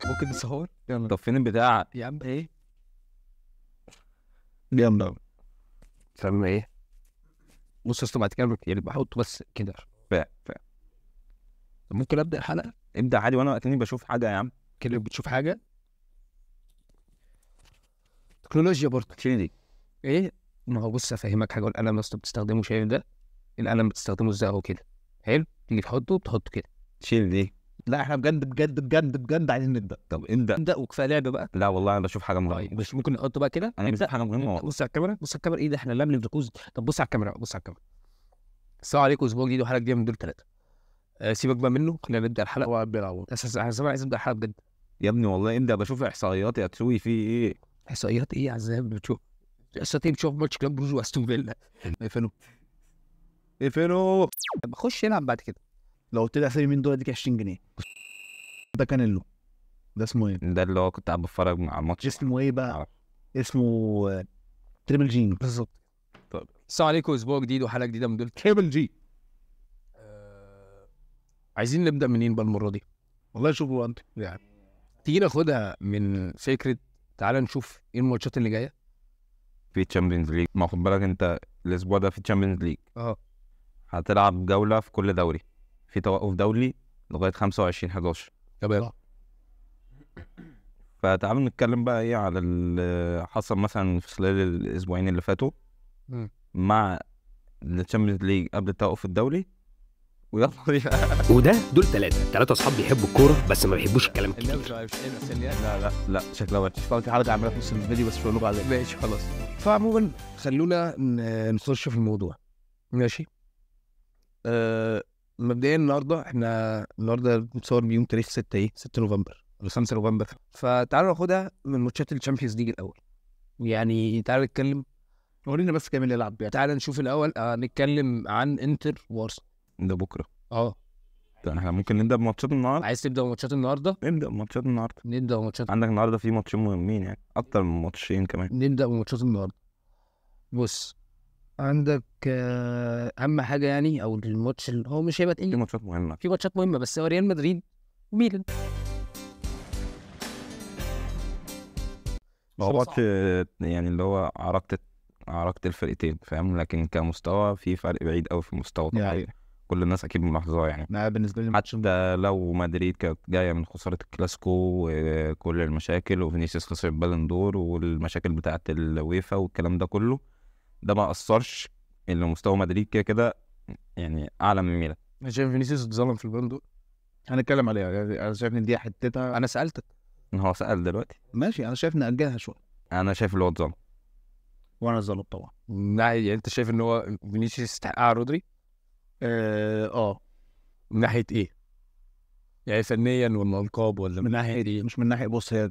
ممكن نصور؟ يلا. طب فين البتاع يا عم ايه؟ يلا سمي ايه؟ بص يا اسطى، بعد كده يعني بحطه بس كده. فا طب ممكن ابدا الحلقه ابدا عادي وانا وقتني بشوف حاجه يا عم. كده بتشوف حاجه تكنولوجيا برضه. شيل دي. ايه؟ ما هو بص افهمك حاجه. القلم يا اسطى بتستخدمه، شايف ده؟ القلم بتستخدمه ازاي اهو كده. حلو، تيجي تحطه كده. شيل دي. لا احنا بجد عايزين نبدا. طب ابدا. ابدا وكفايه لعب بقى. لا والله انا بشوف حاجه مهمه. طيب مش ممكن نحطه بقى كده؟ انا بشوف حاجه مهمه. بص على الكاميرا، بص على الكاميرا. ايه ده؟ احنا لا بنركز. طب بص على الكاميرا، بص على الكاميرا. السلام عليكم، اسبوع جديد وحلقه جديده من دول 3. سيبك بقى منه، خلينا نبدا الحلقه. هو بيلعبوا اساس انا عايز ابدا الحلقه بجد. يا ابني والله ابدا بشوف احصائيات يا تسوي في ايه. احصائيات ايه يا عزام؟ بتشوف احصائيات؟ بتشوف ماتش كلاب بروج واستون فيلا. فينو. بخش يلعب بعد كده. لو قلت لي اسامي مين دول اديك 20 جنيه. ده كانيلو. ده اسمه ايه؟ ده اللي هو كنت قاعد بتفرج على الماتش. اسمه ايه بقى؟ اسمه تريبل جي. بالظبط. طيب السلام عليكم، اسبوع جديد وحلقه جديده من دول تريبل جي. عايزين نبدا منين بقى المره دي؟ والله شوفوا انت يعني. تيجي ناخدها من فكره، تعال نشوف ايه الماتشات اللي جايه. في تشامبيونز ليج، ما خد بالك انت الاسبوع ده في تشامبيونز ليج. هتلعب جوله في كل دوري، في توقف دولي لغايه 25/11. تمام. فتعالوا نتكلم بقى ايه على اللي حصل مثلا في خلال الاسبوعين اللي فاتوا مع التشامبيونز ليج قبل التوقف الدولي. ويلا وده دول 3 اصحاب بيحبوا الكوره بس ما بيحبوش الكلام الكتير. لا شكلها وحش. في حلقه عاملها في نص الفيديو بس مش هقول لكم عليها. ماشي خلاص. فعموما خلونا نخش في الموضوع. ماشي. مبدئيا احنا النهارده بنصور بيوم تاريخ 6 نوفمبر ولا 5 نوفمبر. فتعالوا ناخدها من ماتشات الشامبيونز ليج الاول. يعني تعالوا نتكلم، ورينا بس كام اللي يلعب. تعالوا نشوف الاول. نتكلم عن انتر وارسنال. ده بكره. طيب احنا ممكن نبدا بماتشات النهارده. عايز تبدا بماتشات النهارده؟ نبدا بماتشات النهارده. نبدا بماتشات. عندك النهارده في ماتشين مهمين، يعني اكتر من ماتشين كمان. نبدا بماتشات النهارده. بص عندك اهم حاجه يعني، او الماتش اللي هو مش هيبقى في تقيل. ماتشات مهمه. في ماتشات مهمه، بس هو ريال مدريد وميلان. هو ماتش يعني اللي هو عرقت الفرقتين، فاهم؟ لكن كمستوى في فرق بعيد قوي في المستوى طبعا. يعني كل الناس اكيد ملاحظاه يعني. انا بالنسبه لي حتى لو مدريد كانت جايه من خساره الكلاسيكو وكل المشاكل، وفينيسيوس خسر البالون دور والمشاكل بتاعه الويفا والكلام ده كله، ده ما اثرش ان مستوى مدريد كده يعني اعلى من ميلان. انا شايف فينيسيوس اتظلم في البالون دور. هنتكلم عليها. يعني انا شايف ان دي حتتها. انا سالتك. هو سأل دلوقتي. ماشي، انا شايف نأجلها شويه. انا شايف اللي هو اتظلم. وانا ظلم طبعا. يعني انت شايف ان هو فينيسيوس يستحق على رودري؟ من ناحيه ايه؟ يعني فنيا ولا القاب ولا من ناحيه ايه؟ مش من ناحيه. بص هي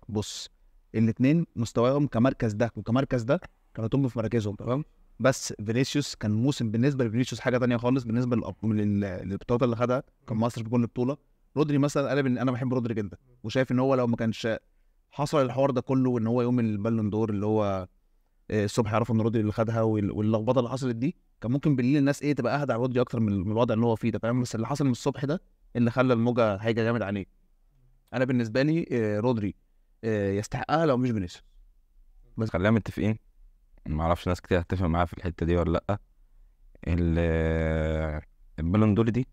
بص الاثنين مستواهم كمركز ده وكمركز ده كانوا طم في مراكزهم، تمام. بس فينيسيوس كان موسم بالنسبه لفينيسيوس حاجه تانية خالص. بالنسبه للبطولات اللي خدها كان مصر في كل بطوله. رودري مثلا انا بحب رودري جدا، وشايف ان هو لو ما كانش حصل الحوار ده كله، وان هو يوم البالون دور اللي هو الصبح يعرفوا ان رودري اللي خدها واللخبطه اللي حصلت دي، كان ممكن بالليل الناس تبقى اهدى على رودري اكتر من الوضع اللي هو فيه ده، فاهم؟ بس اللي حصل من الصبح ده اللي خلى الموجه هيجه جامد عليه. انا بالنسبه لي رودري يستحقها لو مش فينيسيوس. بس خلينا متفقين، ما اعرفش ناس كتير هتتفق معايا في الحته دي ولا لا. البالون دور دي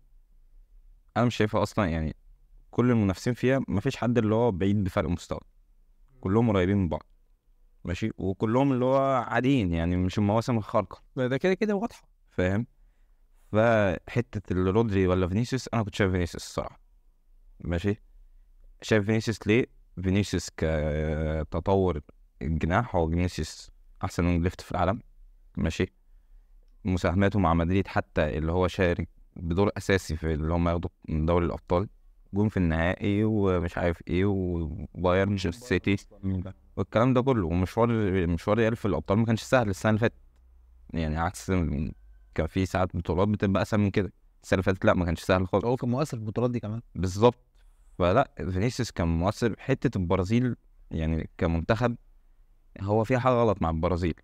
انا مش شايفها اصلا، يعني كل المنافسين فيها ما فيش حد اللي هو بعيد بفرق مستوى، كلهم قريبين من بعض ماشي، وكلهم اللي هو عاديين، يعني مش المواسم الخارقه. ده كده واضحه، فاهم؟ فحته رودري ولا فينيسيوس، انا كنت شايف فينيسيوس الصراحه. ماشي. شايف فينيسيوس ليه؟ فينيسيوس كتطور الجناح، هو فينيسيوس احسن وينج ليفت في العالم. ماشي. مساهماته مع مدريد حتى اللي هو شارك بدور اساسي في اللي هم ياخدوا من دوري الابطال، جون في النهائي ومش عارف ايه، وبايرن سيتي والكلام ده كله. ومشوار ريال في الابطال ما كانش سهل السنه اللي فاتت، يعني عكس كان في ساعات بطولات بتبقى اسهل من كده. السنه اللي فاتت لا، ما كانش سهل خالص. هو كان مؤثر في البطولات دي كمان. بالظبط. فلا فينيسيوس كان مؤثر. حته البرازيل يعني كمنتخب، هو فيها حاجه غلط مع البرازيل.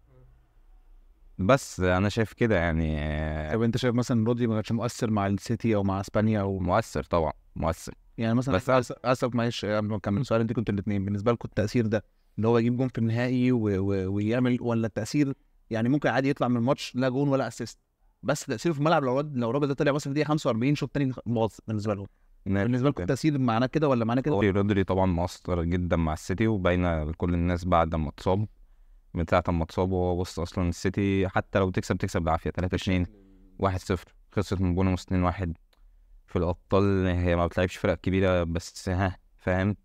بس انا شايف كده يعني. طب انت شايف مثلا رودري ما كانش مؤثر مع السيتي او مع اسبانيا او مؤثر طبعا مؤثر. يعني مثلا بس اسف معلش قبل ما نكمل السؤال، انت كنتوا الاثنين بالنسبه لكم التاثير ده اللي هو يجيب جون في النهائي ويعمل، ولا التاثير يعني ممكن عادي يطلع من الماتش لا جون ولا اسيست، بس تاثيره في الملعب لو الراجل ده طلع مثلا دقيقه 45 شوط تاني باظ بالنسبه له. بالنسبه لكم التاثير معناه كده ولا معناه كده؟ رودري طبعا مؤثر جدا مع السيتي، وباينه لكل الناس بعد ما اتصاب. من ساعه ما اتصاب وهو بص اصلا السيتي حتى لو تكسب بالعافيه 3-2 1-0 خسرت من بونموث 2-1 في الابطال. هي ما بتلعبش فرق كبيره بس فاهم.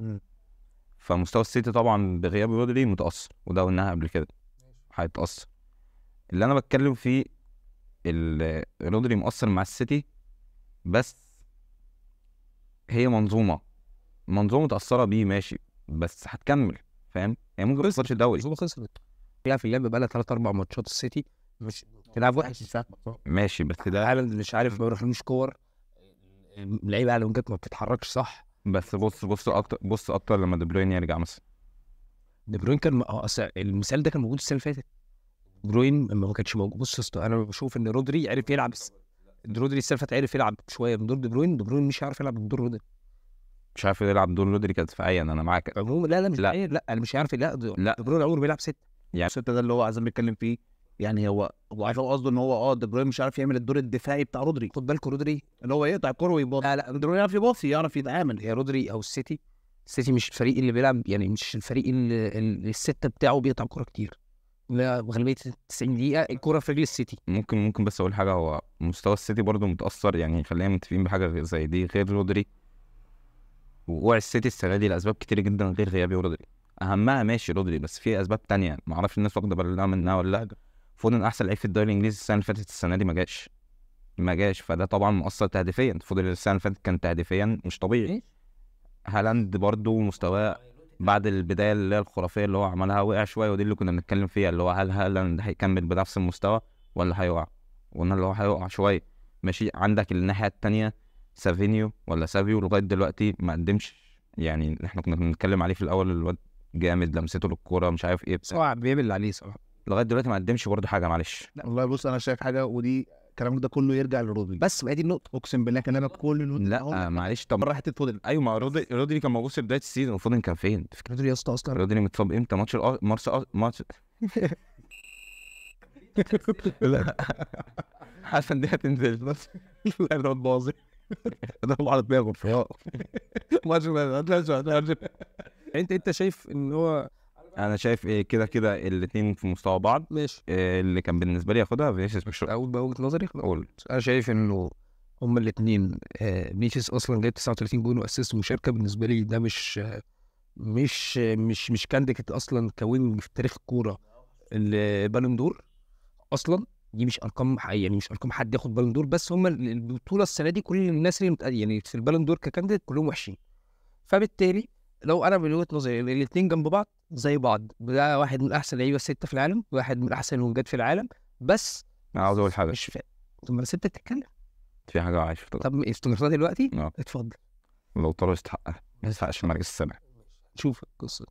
فمستوى السيتي طبعا بغياب رودري متاثر، وده قلناها قبل كده هيتاثر. اللي انا بتكلم فيه رودري مؤثر مع السيتي، بس هي منظومه متاثره بيه ماشي، بس هتكمل فاهم يعني. ممكن ما تخسرش الدوري، خسرت بيلعب في اللعب بقى لها 3-4 ماتشات السيتي مش تلعب وحش ماشي، بس ده هالاند مش عارف ما بيروحلوش كور، اللعيبه على وينجات ما بتتحركش صح. بس بص اكتر لما دي بروين يرجع مثلا. دي بروين كان المثال ده كان موجود السنه اللي فاتت. دي بروين لما ما كانش موجود، بص انا بشوف ان رودري عرف يلعب، رودري السنه اللي فاتت عرف يلعب شويه من دور دي بروين مش عارف يلعب من دور رودري، مش عارف يلعب دور رودري كدفاعيا. انا معاك عموما لا مش لا انا مش عارف لا دي بروين عمره بيلعب 6 يعني 6 ده اللي هو عايزين بيتكلم فيه يعني. هو عارف قصده ان هو دي بروين مش عارف يعمل الدور الدفاعي بتاع رودري. خد بالك رودري اللي هو يقطع الكوره ويباصي، لا دي بروين يعرف يباصي يعرف يتعامل. هي رودري او السيتي مش الفريق اللي بيلعب يعني، مش الفريق اللي الستة بتاعه بيقطع كوره كتير، لا غالبيه 90 دقيقه الكوره في رجل السيتي. ممكن بس اقول حاجه، هو مستوى السيتي برضو متاثر يعني، خلينا متفقين بحاجه زي دي. غير رودري وقوع السيتي السنه دي لاسباب كتير جدا غير غياب رودري، اهمها ماشي رودري، بس في اسباب تانية ما اعرفش الناس واخده بالها منها ولا لا. فودن احسن لعيب في الدوري الانجليزي السنه اللي فاتت، السنه دي ما جاش، فده طبعا مؤثر تهديفيا. فودن السنه اللي فاتت كان تهديفيا مش طبيعي. هالاند برضو مستواه بعد البدايه اللي هي الخرافيه اللي هو عملها وقع شويه، ودي اللي كنا بنتكلم فيها، اللي هو هل هالاند هيكمل بنفس المستوى ولا هيقع؟ وقلنا اللي هو هيقع شويه ماشي. عندك الناحيه التانية سافينيو لغايه دلوقتي ما قدمش يعني. احنا كنا بنتكلم عليه في الاول، الواد جامد لمسته للكوره مش عارف ايه صعب بيعمل اللي عليه صراحه، لغايه دلوقتي ما قدمش برضه حاجه معلش. والله بص انا شايف حاجه، ودي الكلام ده كله يرجع لرودري، بس ما دي النقطه. اقسم بالله كلامك كله لا معلش. طب مره حته فودن، ايوه ما رودري كان موجود في بدايه السيزون، فودن كان فين؟ رودري يا اسطى اصلا رودري متصاب امتى؟ ماتش لا حاسس ان دي هتنزل بس الواد باظ ده على دماغه انت شايف ان هو انا شايف ايه كده الاثنين في مستوى بعض ماشي. اللي كان بالنسبه لي ياخدها فينيسيوس مش اول بوجهه نظري اقول انا شايف انه هما الاثنين فينيسيوس اصلا جايب 39 جون واسيست ومشاركه، بالنسبه لي ده مش كانديديت اصلا كوينج في تاريخ الكوره البالون دور اصلا. دي مش ارقام يعني مش ارقام حد ياخد بالون دور، بس هما البطوله السنه دي كل الناس اللي يعني في البالون دور ككانديديت كلهم وحشين. فبالتالي لو انا من وجهه نظري الاثنين جنب بعض زي بعض، ده واحد من احسن لعيبه السته في العالم، واحد من احسن الونجات في العالم، بس انا عاوز اقول حاجه. مش فاهم. طب ما انا سبتك تتكلم في حاجه عايش طب افتكرتها دلوقتي؟ اتفضل. لو طاروا يستحقها ما يستحقش المركز السابع. شوف القصه.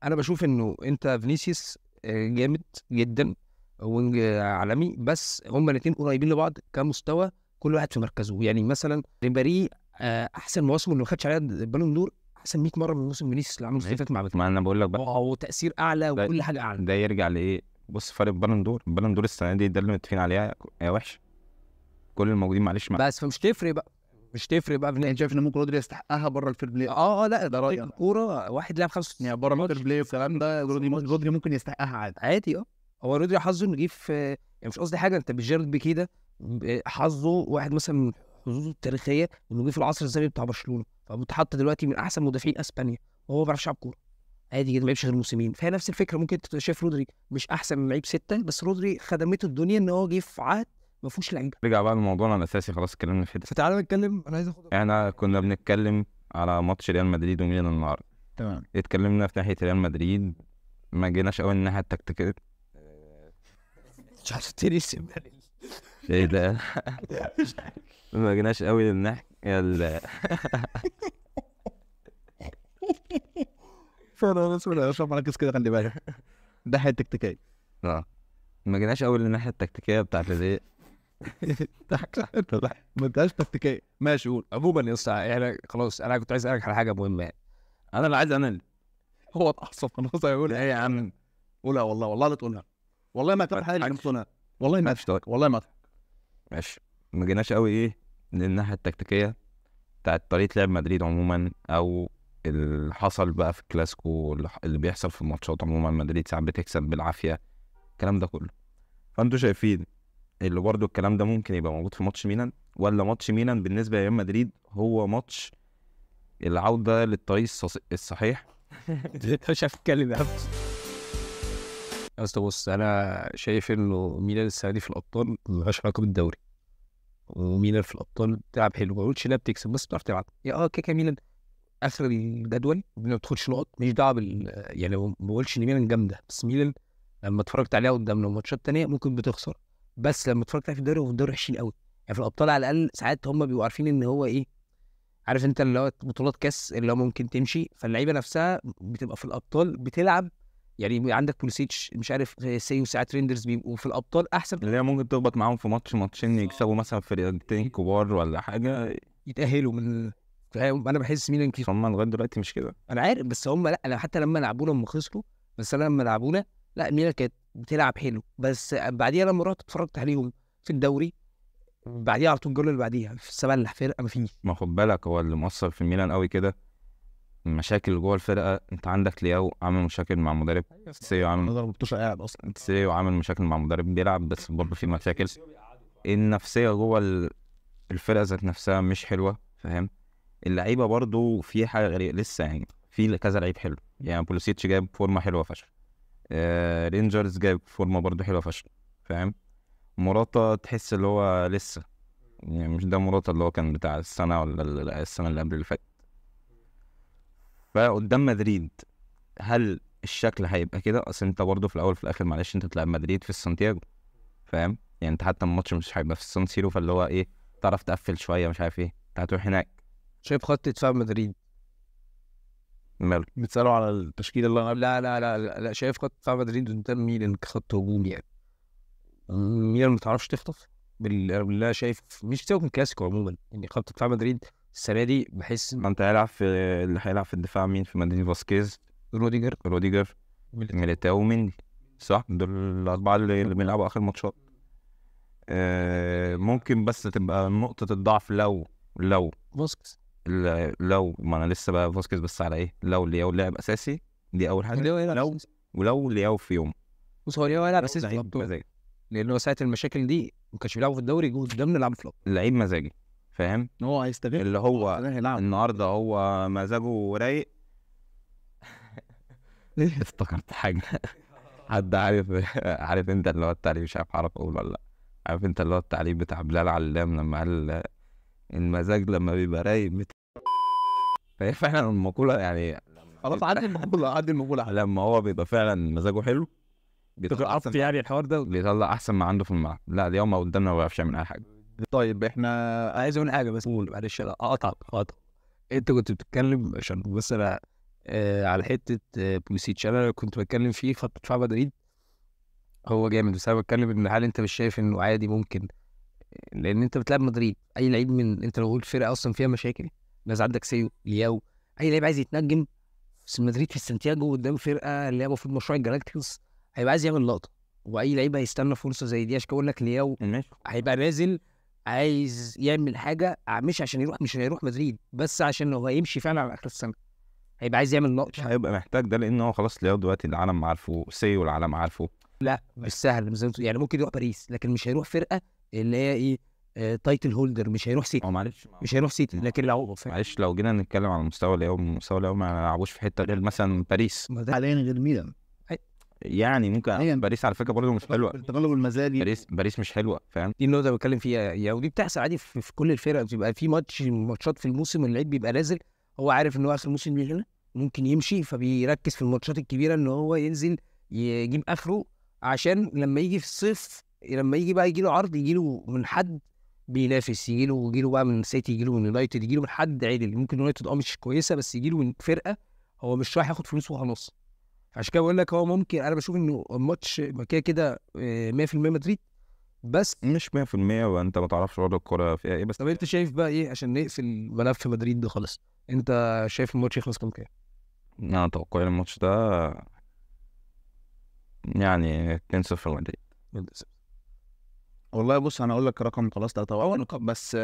انا بشوف انه انت فينيسيوس جامد جدا وينج عالمي، بس هما الاثنين قريبين لبعض كمستوى كل واحد في مركزه. يعني مثلا ريبيري احسن مواسم اللي ما خدش عليها البالون دور احسن 100 مره من موسم فينيسيوس اللي عمله السنه اللي فاتت مع بيتر. ما انا بقول لك بقى هو تاثير اعلى وكل حاجه اعلى. ده يرجع لايه؟ بص فرق البالون دور السنه دي ده اللي متفقين عليها هي وحشه. كل الموجودين معلش بس فمش تفرق بقى انت شايف ان ممكن رودري يستحقها بره الفير بلاي؟ لا ده رايي. الكوره واحد لعب 65 يعني بره الفير بلاي والكلام ده رودري ممكن يستحقها عادي. هو رودري حظه انه جه في يعني مش قصدي حاجه، انت بجيرد بيكي ده حظه واحد مثلا من حظوظه التاريخيه انه جه في العصر الذهبي بتاع برشلونه، فمتحط دلوقتي من احسن مدافعين اسبانيا وهو ما بيعرفش يلعب كوره عادي جدا، ما لعبش غير موسمين. فهي نفس الفكره، ممكن انت شايف رودري مش احسن من لعيب 6، بس رودري خدمته الدنيا ان هو جه في عهد ما فيهوش لعيبه. رجع بقى لموضوعنا الاساسي، خلاص اتكلمنا في ده، فتعالى نتكلم. انا عايز اخد احنا كنا بنتكلم على ماتش ريال مدريد وميلان النهارده. تمام. اتكلمنا في ناحيه ريال مدريد، ما جيناش قوي الناحيه التكتيكيه. مش عارف تنسى ايه ده ما جيناش قوي للناحيه فانا اشرف مركز كده، خلي بالك ده حته تكتيكيه. ما جيناش اول للناحيه التكتيكيه بتاعت الايه. ما انتهاش تكتيكيه. ماشي قول. عموما يا اسطى يعني خلاص انا كنت عايز اسالك على حاجه مهمه يعني. انا اللي عايز انا هو اتعصب خلاص هيقول ايه يا عم. قولها والله لا تقولها. والله ما تعرف حاجه مش تقولها. والله ما ماشي طيب. والله ما ماشي. ما جيناش قوي ايه للناحيه التكتيكيه بتاعت طريقه لعب مدريد عموما، او اللي حصل بقى في الكلاسيكو، اللي بيحصل في الماتشات عموما. مدريد ساعات بتكسب بالعافيه، الكلام ده كله. فانتوا شايفين اللي برضه الكلام ده ممكن يبقى موجود في ماتش ميلان، ولا ماتش ميلان بالنسبه لريال مدريد هو ماتش العوده للطريق الصحيح؟ انت مش عارف تتكلم يا يا اسطى. بص انا شايف انه ميلان السنه دي في الابطال ملهاش علاقه بالدوري، وميلان في الابطال بتلعب حلو. ما بقولش انها بتكسب بس بتعرف تلعب. يا كيكا ميلان اخر الجدول ما بتاخدش نقط، مش دعوه يعني ما بقولش ان ميلان جامده، بس ميلان لما اتفرجت عليها قدامنا وماتشات تانية ممكن بتخسر، بس لما اتفرجت عليها في الدوري، وفي الدوري وحشين قوي. يعني في الابطال على الاقل ساعات هم بيبقوا عارفين ان هو ايه، عارف انت اللي هو بطولات كاس اللي هو ممكن تمشي. فاللعيبه نفسها بتبقى في الابطال بتلعب، يعني عندك بوليسيتش مش عارف سيو ساعات ريندرز بيبقوا في الابطال احسن، اللي هي ممكن تخبط معاهم في ماتشين يكسبوا مثلا فرقتين كبار ولا حاجه، يتاهلوا من. انا بحس ميلان كده. هم لغايه دلوقتي مش كده. انا عارف بس هم لا، انا حتى لما لعبونا هم خسروا، بس انا لما لعبونا لا ميلان كانت بتلعب حلو. بس بعديها لما رحت اتفرجت عليهم في الدوري، بعديها على طول الجوله اللي بعديها في السبع فرقه ما فيش. ما خد بالك هو اللي مؤثر في ميلان قوي كده المشاكل جوه الفرقه. انت عندك لياو عامل مشاكل مع مدرب، سيو عامل انا مش قاعد اصلا. سيو عامل مشاكل مع مدرب بيلعب، بس برضه في مشاكل. النفسيه جوه الفرقه ذات نفسها مش حلوه، فاهم؟ اللعيبه برضه في حاجه غريبه لسه، يعني في كذا لعيب حلو. يعني بوليسيتش جايب فورمه حلوه فشخ، رينجرز جايب فورمه برضه حلوه فشخ، فاهم؟ موراتا تحس اللي هو لسه، يعني مش ده موراتا اللي هو كان بتاع السنه ولا السنه اللي قبل اللي فاتت. فقدام مدريد هل الشكل هيبقى كده؟ اصل انت برضه في الاول في الاخر معلش انت بتلعب مدريد في سانتياغو، فاهم؟ يعني انت حتى الماتش مش هيبقى في السان سيرو، فاللي هو ايه، تعرف تقفل شويه مش عارف ايه، انت هتروح هناك. شايف خط دفاع مدريد ماله؟ بتسالوا على التشكيله اللي انا لا شايف خط دفاع مدريد قدام ميلان كخط هجوم يعني. ميلان ما تعرفش تخطف بالله. شايف مش سيبك من الكلاسيكو عموما، يعني خط دفاع مدريد السنه دي بحس ما انت اللي هيلعب في الدفاع مين في مدريد؟ فاسكيز، روديجر، ميليتاو، مندي، صح؟ دول الاربعه اللي بيلعبوا اخر ماتشات. ممكن بس تبقى نقطه الضعف لو فاسكيز. لو ما انا لسه بقى فاسكيز، بس على ايه؟ لو لياو لعب اساسي دي اول حاجه. ولو لياو في يوم، بص هو لياو هيلعب اساسي في الابطال، مزاجي، لانه ساعه المشاكل دي ما كانش بيلعبوا في الدوري، جوه قدامنا لعبوا في الابطال. لعيب مزاجي، فاهم؟ هو هيستغل اللي هو هيلعب النهارده هو مزاجه رايق. افتكرت حاجه. حد عارف انت اللي هو التعليق، مش عارف اقول ولا لا. عارف انت اللي هو التعليق بتاع بلال علام لما قال المزاج لما بيبقى رايق فهي فعلا المقوله يعني. خلاص عدي المقوله لما هو بيبقى فعلا مزاجه حلو عرفت يعني الحوار ده بيطلع احسن ما عنده في الملعب. لا اليوم ما قدامنا ما بيعرفش يعمل اي حاجه. طيب احنا عايز اقول حاجه بس، قول معلش انا اقطع. انت كنت بتتكلم عشان بس انا على حته بوليسيتش. انا كنت بتكلم فيه خط دفاع مدريد هو جامد، بس انا بتكلم ان هل انت مش شايف انه عادي ممكن، لان انت بتلعب مدريد اي لعيب من انت لو قلت فرقه اصلا فيها مشاكل، ناس عندك سيو لياو، اي لعيب عايز يتنجم في مدريد في السانتياغو قدام فرقه اللي هي المفروض مشروع الجلاكتيكوس، هيبقى عايز يعمل لقطه. واي لعيب هيستنى فرصه زي دي. عشان اقول لك لياو هيبقى نازل عايز يعمل حاجه، مش عشان يروح، مش هيروح مدريد بس عشان هو هيمشي فعلا على اخر السنه، هيبقى عايز يعمل لقطه. مش هيبقى محتاج ده، لان هو خلاص لياو دلوقتي العالم عارفه، سيو العالم عارفه. لا مش سهل يعني ممكن يروح باريس لكن مش هيروح فرقه اللي هي ايه تايتل هولدر، مش هيروح سيتي. معلش مش هيروح سيتي، لكن لو معلش لو جينا نتكلم على مستوى لياو ما لعبوش في حته غير مثلا باريس حاليا غير ميلان. يعني ممكن باريس على فكره برضه مش حلوه، التغلب المزاجي باريس مش حلوه، فاهم؟ دي النقطه اللي بتكلم فيها يا، ودي بتحصل عادي في كل الفرق. بتبقى في ماتشات في الموسم اللعيب بيبقى نازل هو عارف ان هو اخر موسم ليه هنا ممكن يمشي، فبيركز في الماتشات الكبيره ان هو ينزل يجيب اخره، عشان لما يجي في الصيف لما يجي بقى يجي له عرض، يجي له من حد بينافس، يجي له بقى من سيتي، يجي له من يونايتد، يجي له من حد عادل. ممكن يونايتد مش كويسه بس يجي له من فرقه هو مش رايح ياخد فلوس وخلاص، عشان كده بقول لك هو ممكن، انا بشوف انه الماتش كده كده 100% مدريد. بس مش 100% وانت ما تعرفش برضه الكوره فيها ايه. بس طب انت شايف بقى ايه عشان نقفل ملف مدريد ده خالص؟ انت شايف الماتش يخلص كام؟ انا توقعي الماتش ده يعني 2-0 مدريد. والله بص انا اقول لك رقم خلاص طبعا، بس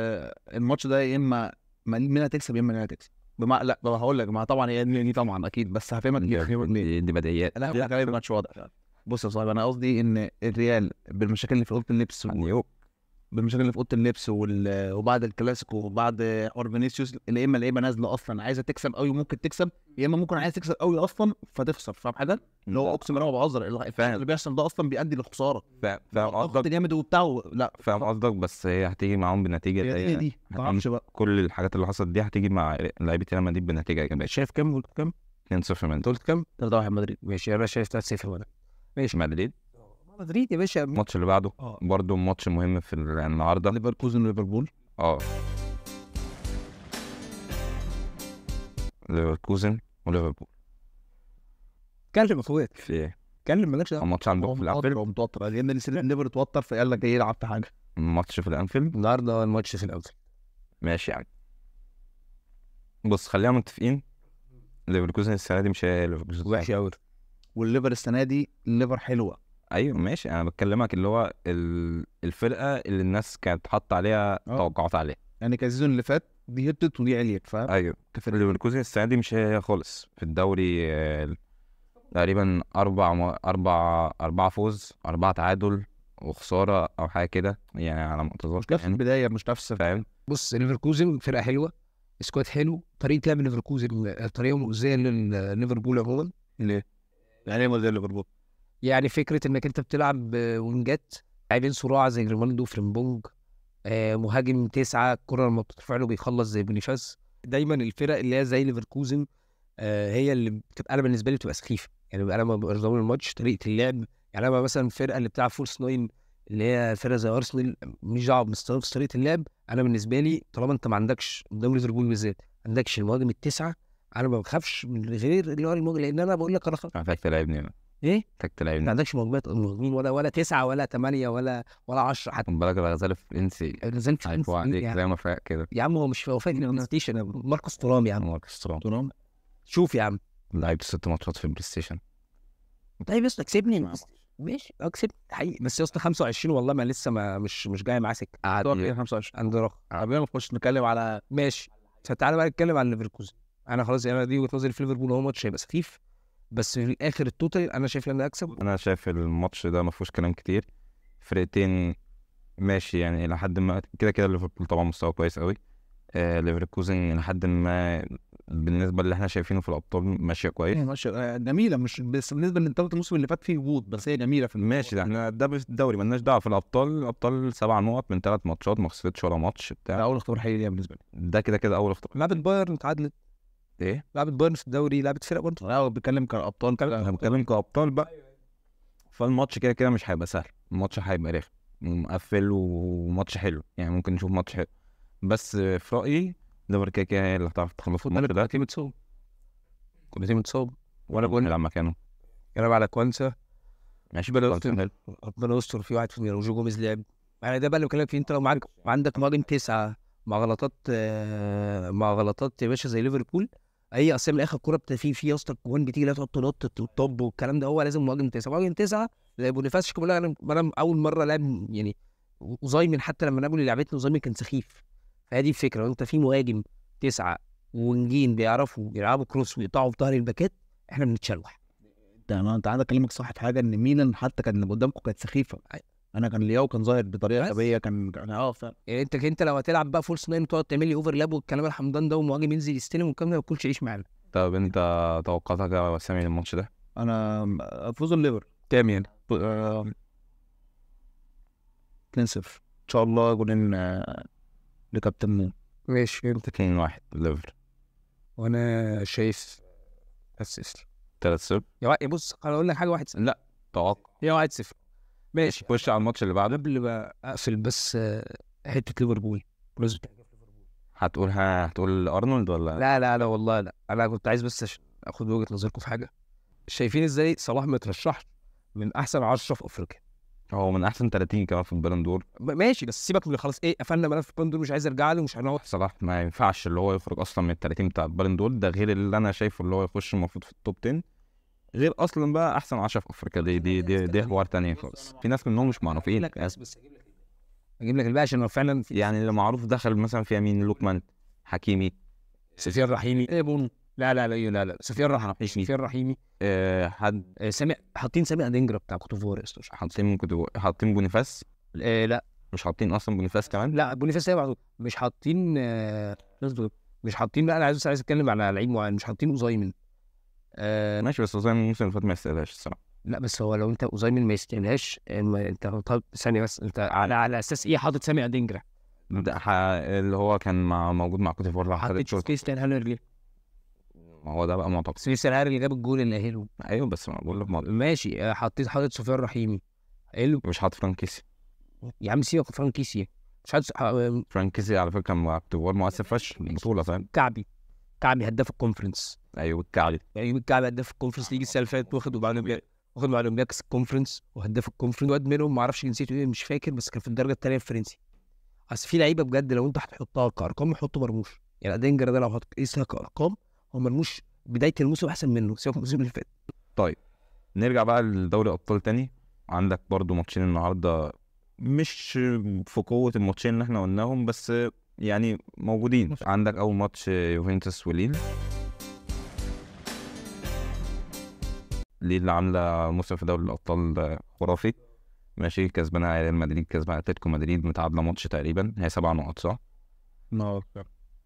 الماتش ده يا اما مين هتكسب يا اما مين هتكسب. لا هقول لك ما طبعا هي دي طبعا اكيد، بس هفهمك ليه. دي بديهيات. انا هقول لك الماتش واضح. بص يا صاحبي، انا قصدي ان الريال بالمشاكل اللي في اوضه اللبس بالمشاكل اللي في اوضه اللبس وبعد الكلاسيكو وبعد حوار فينيسيوس، يا اما اللعيبه نازله اصلا عايزه تكسب قوي ممكن تكسب، يا اما ممكن عايزه تكسب قوي اصلا فتخسر. فاهم حاجه؟ اللي هو اقسم بالله ما بهزر، اللي بيحصل ده اصلا بيؤدي للخساره. فاهم ضغط قصدك. جامد وبتاع. لا فاهم قصدك، بس هي هتيجي معاهم بنتيجه هي دي ما تعرفش بقى. كل الحاجات اللي حصلت دي هتيجي مع لعيبه ريال مدريد بنتيجه ايجابيه. شايف كام؟ قلت كام؟ 2-0 انت قلت كام؟ 3-1 مدريد. ماشي انا شايف 3-0 ولا ماشي مدريد. مدريد يا باشا. الماتش اللي بعده برضه ماتش مهم في النهارده. ليفركوزن وليفربول. ليفركوزن وليفربول. اتكلم يا اخويا، في ايه؟ اتكلم مالكش دعوه. الماتش عندكم في الانفيلد. متوتر لان الليفر اتوتر فقال لك ايه يلعب في حاجه. الماتش في الانفيلد النهارده الماتش في الاول. ماشي يعني. بص خلينا متفقين، ليفركوزن السنه دي مش هي ليفركوزن وحشه قوي. والليفر السنه دي الليفر حلوه. ايوه ماشي، انا بكلمك اللي هو الفرقه اللي الناس كانت حاطه عليها توقعات عليها. يعني كان السيزون اللي فات دي هبطت ودي عليت. فاهم؟ ايوه ليفركوزن السنه دي مش هي خالص في الدوري. تقريبا أربعة فوز 4 تعادل وخسارة أو حاجة كده يعني على ما أتذكر. مش نفس البدايه، مش نفس. فاهم؟ بص ليفركوزن فرقه حلوه، سكواد حلو، طريقه لعب ليفركوزن طريقه مؤذيه لليفربول عموما. ليه؟ يعني ايه مؤذيه ليفربول؟ يعني فكره انك انت بتلعب وينجات لاعبين صراع زي ريمالدو فريمبونج، مهاجم 9 الكره لما بترفع له بيخلص زي بونيفاس. دايما الفرق اللي هي زي ليفركوزن هي اللي بتبقى، انا بالنسبه لي بتبقى سخيفه. يعني انا ما ببقاش ضامن الماتش طريقه اللعب. يعني انا مثلا الفرقه اللي بتلعب فولس 9 اللي هي فرقه زي ارسنال مش دعوه بمستوى في طريقه اللعب. انا بالنسبه لي طالما انت ما عندكش قدام ليفربول بالذات عندكش المهاجم ال9، انا ما بخافش من غير اللي هو المهاجم، لان انا بقول لك انا محتاج تلعبني أنا. ايه؟ محتاج ما تلعبني. عندكش مهاجمين ولا 9 ولا 8 ولا 10 حتى. خد بالك الغزال الفرنسي نزلت في هيفوق عليك يعني. زي ما فاق كده. يا عم هو مش وفاء بلاي ستيشن، ماركوس تورام يا عم. ماركوس تورام شوف يا عم لعبت 6 ماتشات في البلاي ستيشن. طيب يا اسطى كسبني ماشي كسبت حقيقي، بس يا اسطى 25 والله ما لسه ما مش جاي معاه سكه. قعد 25 عند رقم. قبل ما نخش نتكلم على ماشي فتعالى بقى نتكلم عن ليفركوزن. انا خلاص انا دي وجهه نظري في ليفربول، هو ماتش هيبقى سخيف بس في الاخر التوتال انا شايف ان انا اكسب. انا شايف الماتش ده ما فيهوش كلام كتير. فرقتين ماشي يعني الى حد ما، كده كده ليفربول طبعا مستوى كويس قوي. ليفركوزن الى حد ما بالنسبه اللي احنا شايفينه في الابطال ماشيه كويس. ماشي جميله، مش بس بالنسبه للانتقالات الموسم اللي فات فيه هبوط، بس هي جميله في ماشي ده احنا ده في الدوري مالناش دعوه. في الابطال 7 نقط من 3 ماتشات ما خسرتش ولا ماتش بتاع. ده اول اختبار حقيقي ليها بالنسبه لي. ده كده اول اختبار. لعبت بايرن اتعادلت. ايه؟ لعبت بايرن في الدوري، لعبت فرق برضه. انا بتكلم كابطال، انا بتكلم كابطال بقى. فالماتش كده مش هيبقى سهل، الماتش هيبقى رخم ومقفل وماتش حلو يعني ممكن نشوف ماتش حلو. بس في رايي ليفر كده هي اللي هتعرف تخلص الماتش ده. كل متصاب وانا بقول نلعب مكانه. كلام على كوانسا ماشي ربنا يستر في واحد في وجو جوميز لعب. يعني ده بقى اللي بكلمك فيه، انت لو معاك عندك مهاجم 9 مع غلطات يا باشا زي ليفربول، اي اصلا من اخر كوره في يا اسطى جوان بتيجي لا تقعد تنط وتطب والكلام ده. هو لازم مهاجم 9 زي بونيفاس. شكله انا اول مره لعب يعني وزايمن، حتى لما نابولي لعبتنا وزايمن كان سخيف. فهذه الفكره، وانت في مهاجم 9 ونجين بيعرفوا يلعبوا كروس ويقطعوا في ظهر الباكات، احنا بنتشلوح. انت عندك كلامك صح في حاجه، ان ميلان حتى كان قدامكم كانت سخيفه. انا كان لياو كان ظاهر بطريقه غبيه، كان فعلا. يعني انت لو هتلعب بقى فولس 9 وتقعد تعمل لي اوفرلاب والكلام الحمضان ده ومهاجم ينزل يستلم والكلام ده، ما تكونش عيش معانا. طب انت توقعاتك يا سامي للماتش ده؟ انا فوز الليفر كام يعني؟ 2-0 ان شاء الله، جولين لكابتن مون. ماشي انت 2-1 ليفر. وانا شايف 3-0. يا بص انا اقول لك حاجه 1-0. لا توقع هي 1-0 ماشي. خش على الماتش اللي بعده. قبل ما اقفل بس حته ليفربول لازم هتقول ارنولد ولا لا والله لا. انا كنت عايز بس عشان اخد وجهه نظركم في حاجه. شايفين ازاي صلاح مترشح من احسن 10 في افريقيا؟ هو من احسن 30 كمان في البالون دور. ماشي، بس سيبك من خلاص ايه، قفلنا ملف البالون دور، مش عايز ارجع له، مش هنقعد. صلاح ما ينفعش اللي هو يخرج اصلا من ال 30 بتاع البالون دور ده، غير اللي انا شايفه اللي هو يخش المفروض في التوب 10، غير اصلا بقى احسن 10 في افريقيا. دي حوار تاني خالص. في ناس منهم مش معروفين بس اجيب لك الباقي عشان فعلا يعني اللي معروف دخل مثلا في مين؟ لوكمان، حكيمي، سفيان رحيمي، ايه بون، لا سفيان رحيمي، سفيان رحيمي، حد سامع، حاطين سامع دينجرا بتاع كوتوفوار يا اسطى. حاطين بونيفاس. لا مش حاطين اصلا بونيفاس كمان. لا بونيفاس هيبقى مش حاطين مش حاطين. لا انا عايز اتكلم على لعيب معين، مش حاطين اوزايمن. ماشي، بس اوزايمن الموسم اللي فات ما يستاهلهاش الصراحه. لا بس هو لو انت اوزايمن ما يستاهلهاش، انت طب ثانيه بس، انت على اساس ايه حاطط سامع دينجرا؟ اللي هو كان موجود مع كوتيفوار. حطيت كريستيان هالر ليه؟ ما هو ده بقى معتقد. كريستيان هالر اللي جاب الجول اللي اهله. ايوه بس ما بقول لك ماشي، حاطط سفيان رحيمي حلو. مش حاطط فرانكيسي يا عم سيبك فرانكيسي، مش حاطط فرانكيسي على فكره مع كوتيفوار مؤثر فشخ البطوله، فاهم؟ كعبي هداف الكونفرنس. ايوه الكعبي الكعبي هداف الكونفرنس ليج السنه اللي فاتت، واخد مع اولمبياكس الكونفرنس وهداف الكونفرنس. واد منهم ما اعرفش جنسيته ايه، مش فاكر، بس كان في الدرجه الثانيه الفرنسي. اصل في لعيبه بجد لو انت هتحطها كارقام حطه مرموش. يعني دينجر ده لو هتقيسها كارقام، هو مرموش بدايه الموسم احسن منه، سيبك من الموسم اللي فات. طيب نرجع بقى لدوري ابطال تاني. عندك برضو ماتشين النهارده، مش في قوه الماتشين اللي احنا قلناهم بس يعني موجودين. عندك اول ماتش يوفنتوس وليل. ليل عامله موسم في دوري الابطال خرافي، ماشي. كسبانها ريال مدريد، كسبانها اتلتيكو مدريد، متعادله ماتش تقريبا، هي 7 نقط صح؟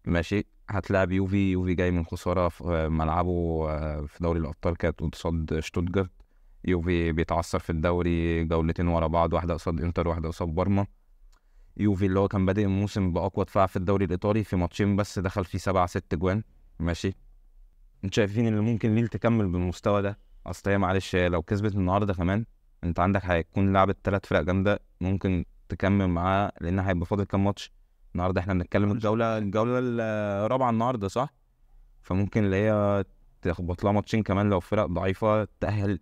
ماشي. هتلاعب يوفي جاي من خساره في ملعبه في دوري الابطال، كانت قصاد شتوتجارت. يوفي بيتعثر في الدوري جولتين ورا بعض، واحده قصاد انتر واحده قصاد بارما. يوفي اللي هو كان بادئ الموسم باقوى دفاع في الدوري الايطالي، في ماتشين بس دخل فيه 7-6 جوان، ماشي. انت شايفين اللي ممكن ليل تكمل بالمستوى ده؟ اصل هي معلش لو كسبت النهارده كمان انت عندك هيكون لعبت 3 فرق جامده ممكن تكمل معاه، لان هيبقى فاضل كام ماتش النهارده. احنا بنتكلم الجوله الرابعه النهارده صح؟ فممكن اللي هي تخبط لها ماتشين كمان لو فرق ضعيفه تأهل.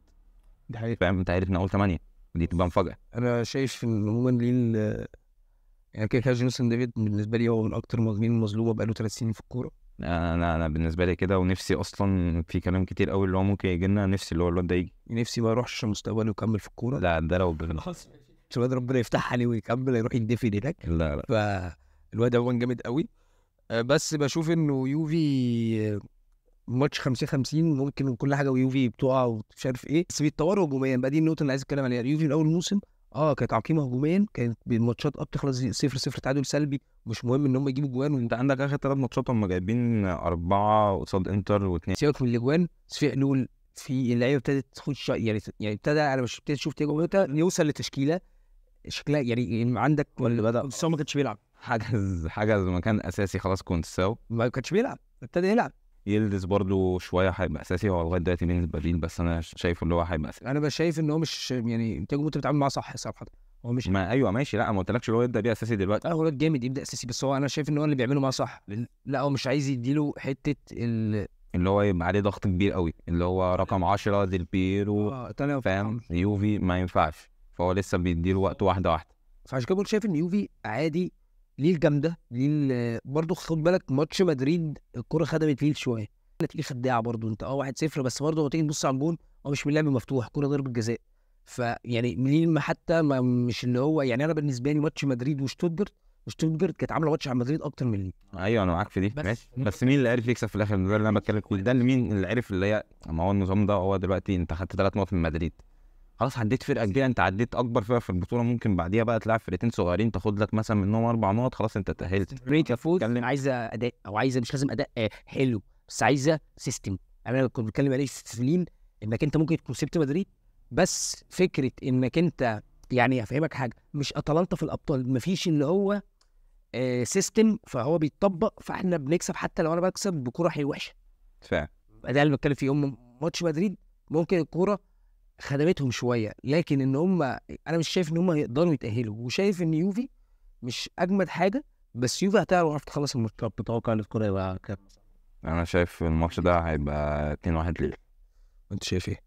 دي حقيقة. فاهم؟ تأهلت من اول 8 دي تبقى مفاجاه. انا شايف ان عموما ليل يعني كده جونسون ديفيد بالنسبه لي هو من اكتر المهاجمين المظلومه بقاله 3 سنين في الكوره. انا بالنسبه لي كده، ونفسي اصلا في كلام كتير قوي اللي هو ممكن يجي لنا، نفسي اللي هو الواد ده يجي. نفسي ما يروحش مستقبله ويكمل في الكوره. لا ده لو الواد ربنا يفتح عليه ويكمل يروح يدفن هناك. لا فالواد هو جامد قوي. بس بشوف انه يوفي ماتش 50-50 ممكن كل حاجه، ويوفي بتقع ومش عارف ايه، بس بيتطوروا هجوميا بقى. دي النقطه اللي عايز اتكلم عليها. يوفي من اول الموسم كانت عقيمه هجوميا، كانت بالماتشات بتخلص 0-0 تعادل سلبي، مش مهم ان هم يجيبوا جوان. انت عندك اخر 3 ماتشات هم جايبين 4 قصاد انتر و2. سيبك من الاجوان، بس في حلول، في اللعيبه ابتدت تخش يعني ابتدى، انا مش ابتديت اشوف تيجو يوصل لتشكيله شكلها يعني عندك، ولا بدا بس هو ما كانش بيلعب حاجه زي ما كان اساسي خلاص. كنت ساو ما كانش بيلعب، ابتدى يلعب. يلدز برضو شويه هيبقى اساسي، هو لغايه دلوقتي بين البديل، بس انا شايفه اللي هو هيبقى اساسي. انا شايف ان هو مش يعني تيجو انت بتتعامل معاه صح صراحه. هو مش ما ايوه ماشي، لا ما قلتلكش اللي هو يبدا بيه اساسي دلوقتي. هو جامد يبدا اساسي، بس هو انا شايف ان هو اللي بيعمله معاه صح. لا هو مش عايز يديله حته اللي هو يبقى عليه ضغط كبير قوي، اللي هو رقم 10 ديل بيرو، فاهم؟ يوفي ما ينفعش، فهو لسه بيديله وقت واحده. فعشان كده شايف ان يوفي عادي. ليل جامده، ليل برضه خد بالك ماتش مدريد الكره خدمت ليل شويه، نتيجه خداعه برضه. انت 1-0 بس برضه لما تيجي تبص على الجون هو مش من لعب مفتوح، كره ضربه جزاء. فيعني ليل ما حتى ما مش اللي هو يعني. انا بالنسبه لي ماتش مدريد وشتوتجارت كانت عامله ماتش على مدريد اكتر من ليل. ايوه انا معاك في دي ماشي، بس مين اللي عرف يكسب في الاخر؟ ده اللي انا بتكلم فيه، ده اللي مين اللي عرف اللي هي. ما هو النظام ده هو دلوقتي انت خدت 3 نقط من مدريد، خلاص عديت فرقه كبيره، انت عديت اكبر فرقه في البطوله، ممكن بعديها بقى تلعب فرقتين صغيرين تاخد لك مثلا منهم 4 نقط، خلاص انت اتاهلت. ريت يفوز عايزه اداء، او عايزه مش لازم اداء حلو، بس عايزه سيستم. انا كنت بتكلم عليه سليم، انك انت ممكن تكون سبت مدريد، بس فكره انك انت يعني افهمك حاجه، مش اتلانتا في الابطال مفيش اللي هو سيستم، فهو بيتطبق، فاحنا بنكسب حتى لو انا بكسب بكوره حلوه وحشه. فعلا ده اللي بتكلم فيه. هم ماتش مدريد ممكن الكوره خدمتهم شويه، لكن ان هم انا مش شايف ان هم يقدروا يتاهلوا، وشايف ان يوفي مش اجمد حاجه، بس يوفي هتعرف تخلص الماتش. بتوقع ان الكوره يبقى كام؟ انا شايف الماتش ده هيبقى 2-1 ليل. انت شايف ايه؟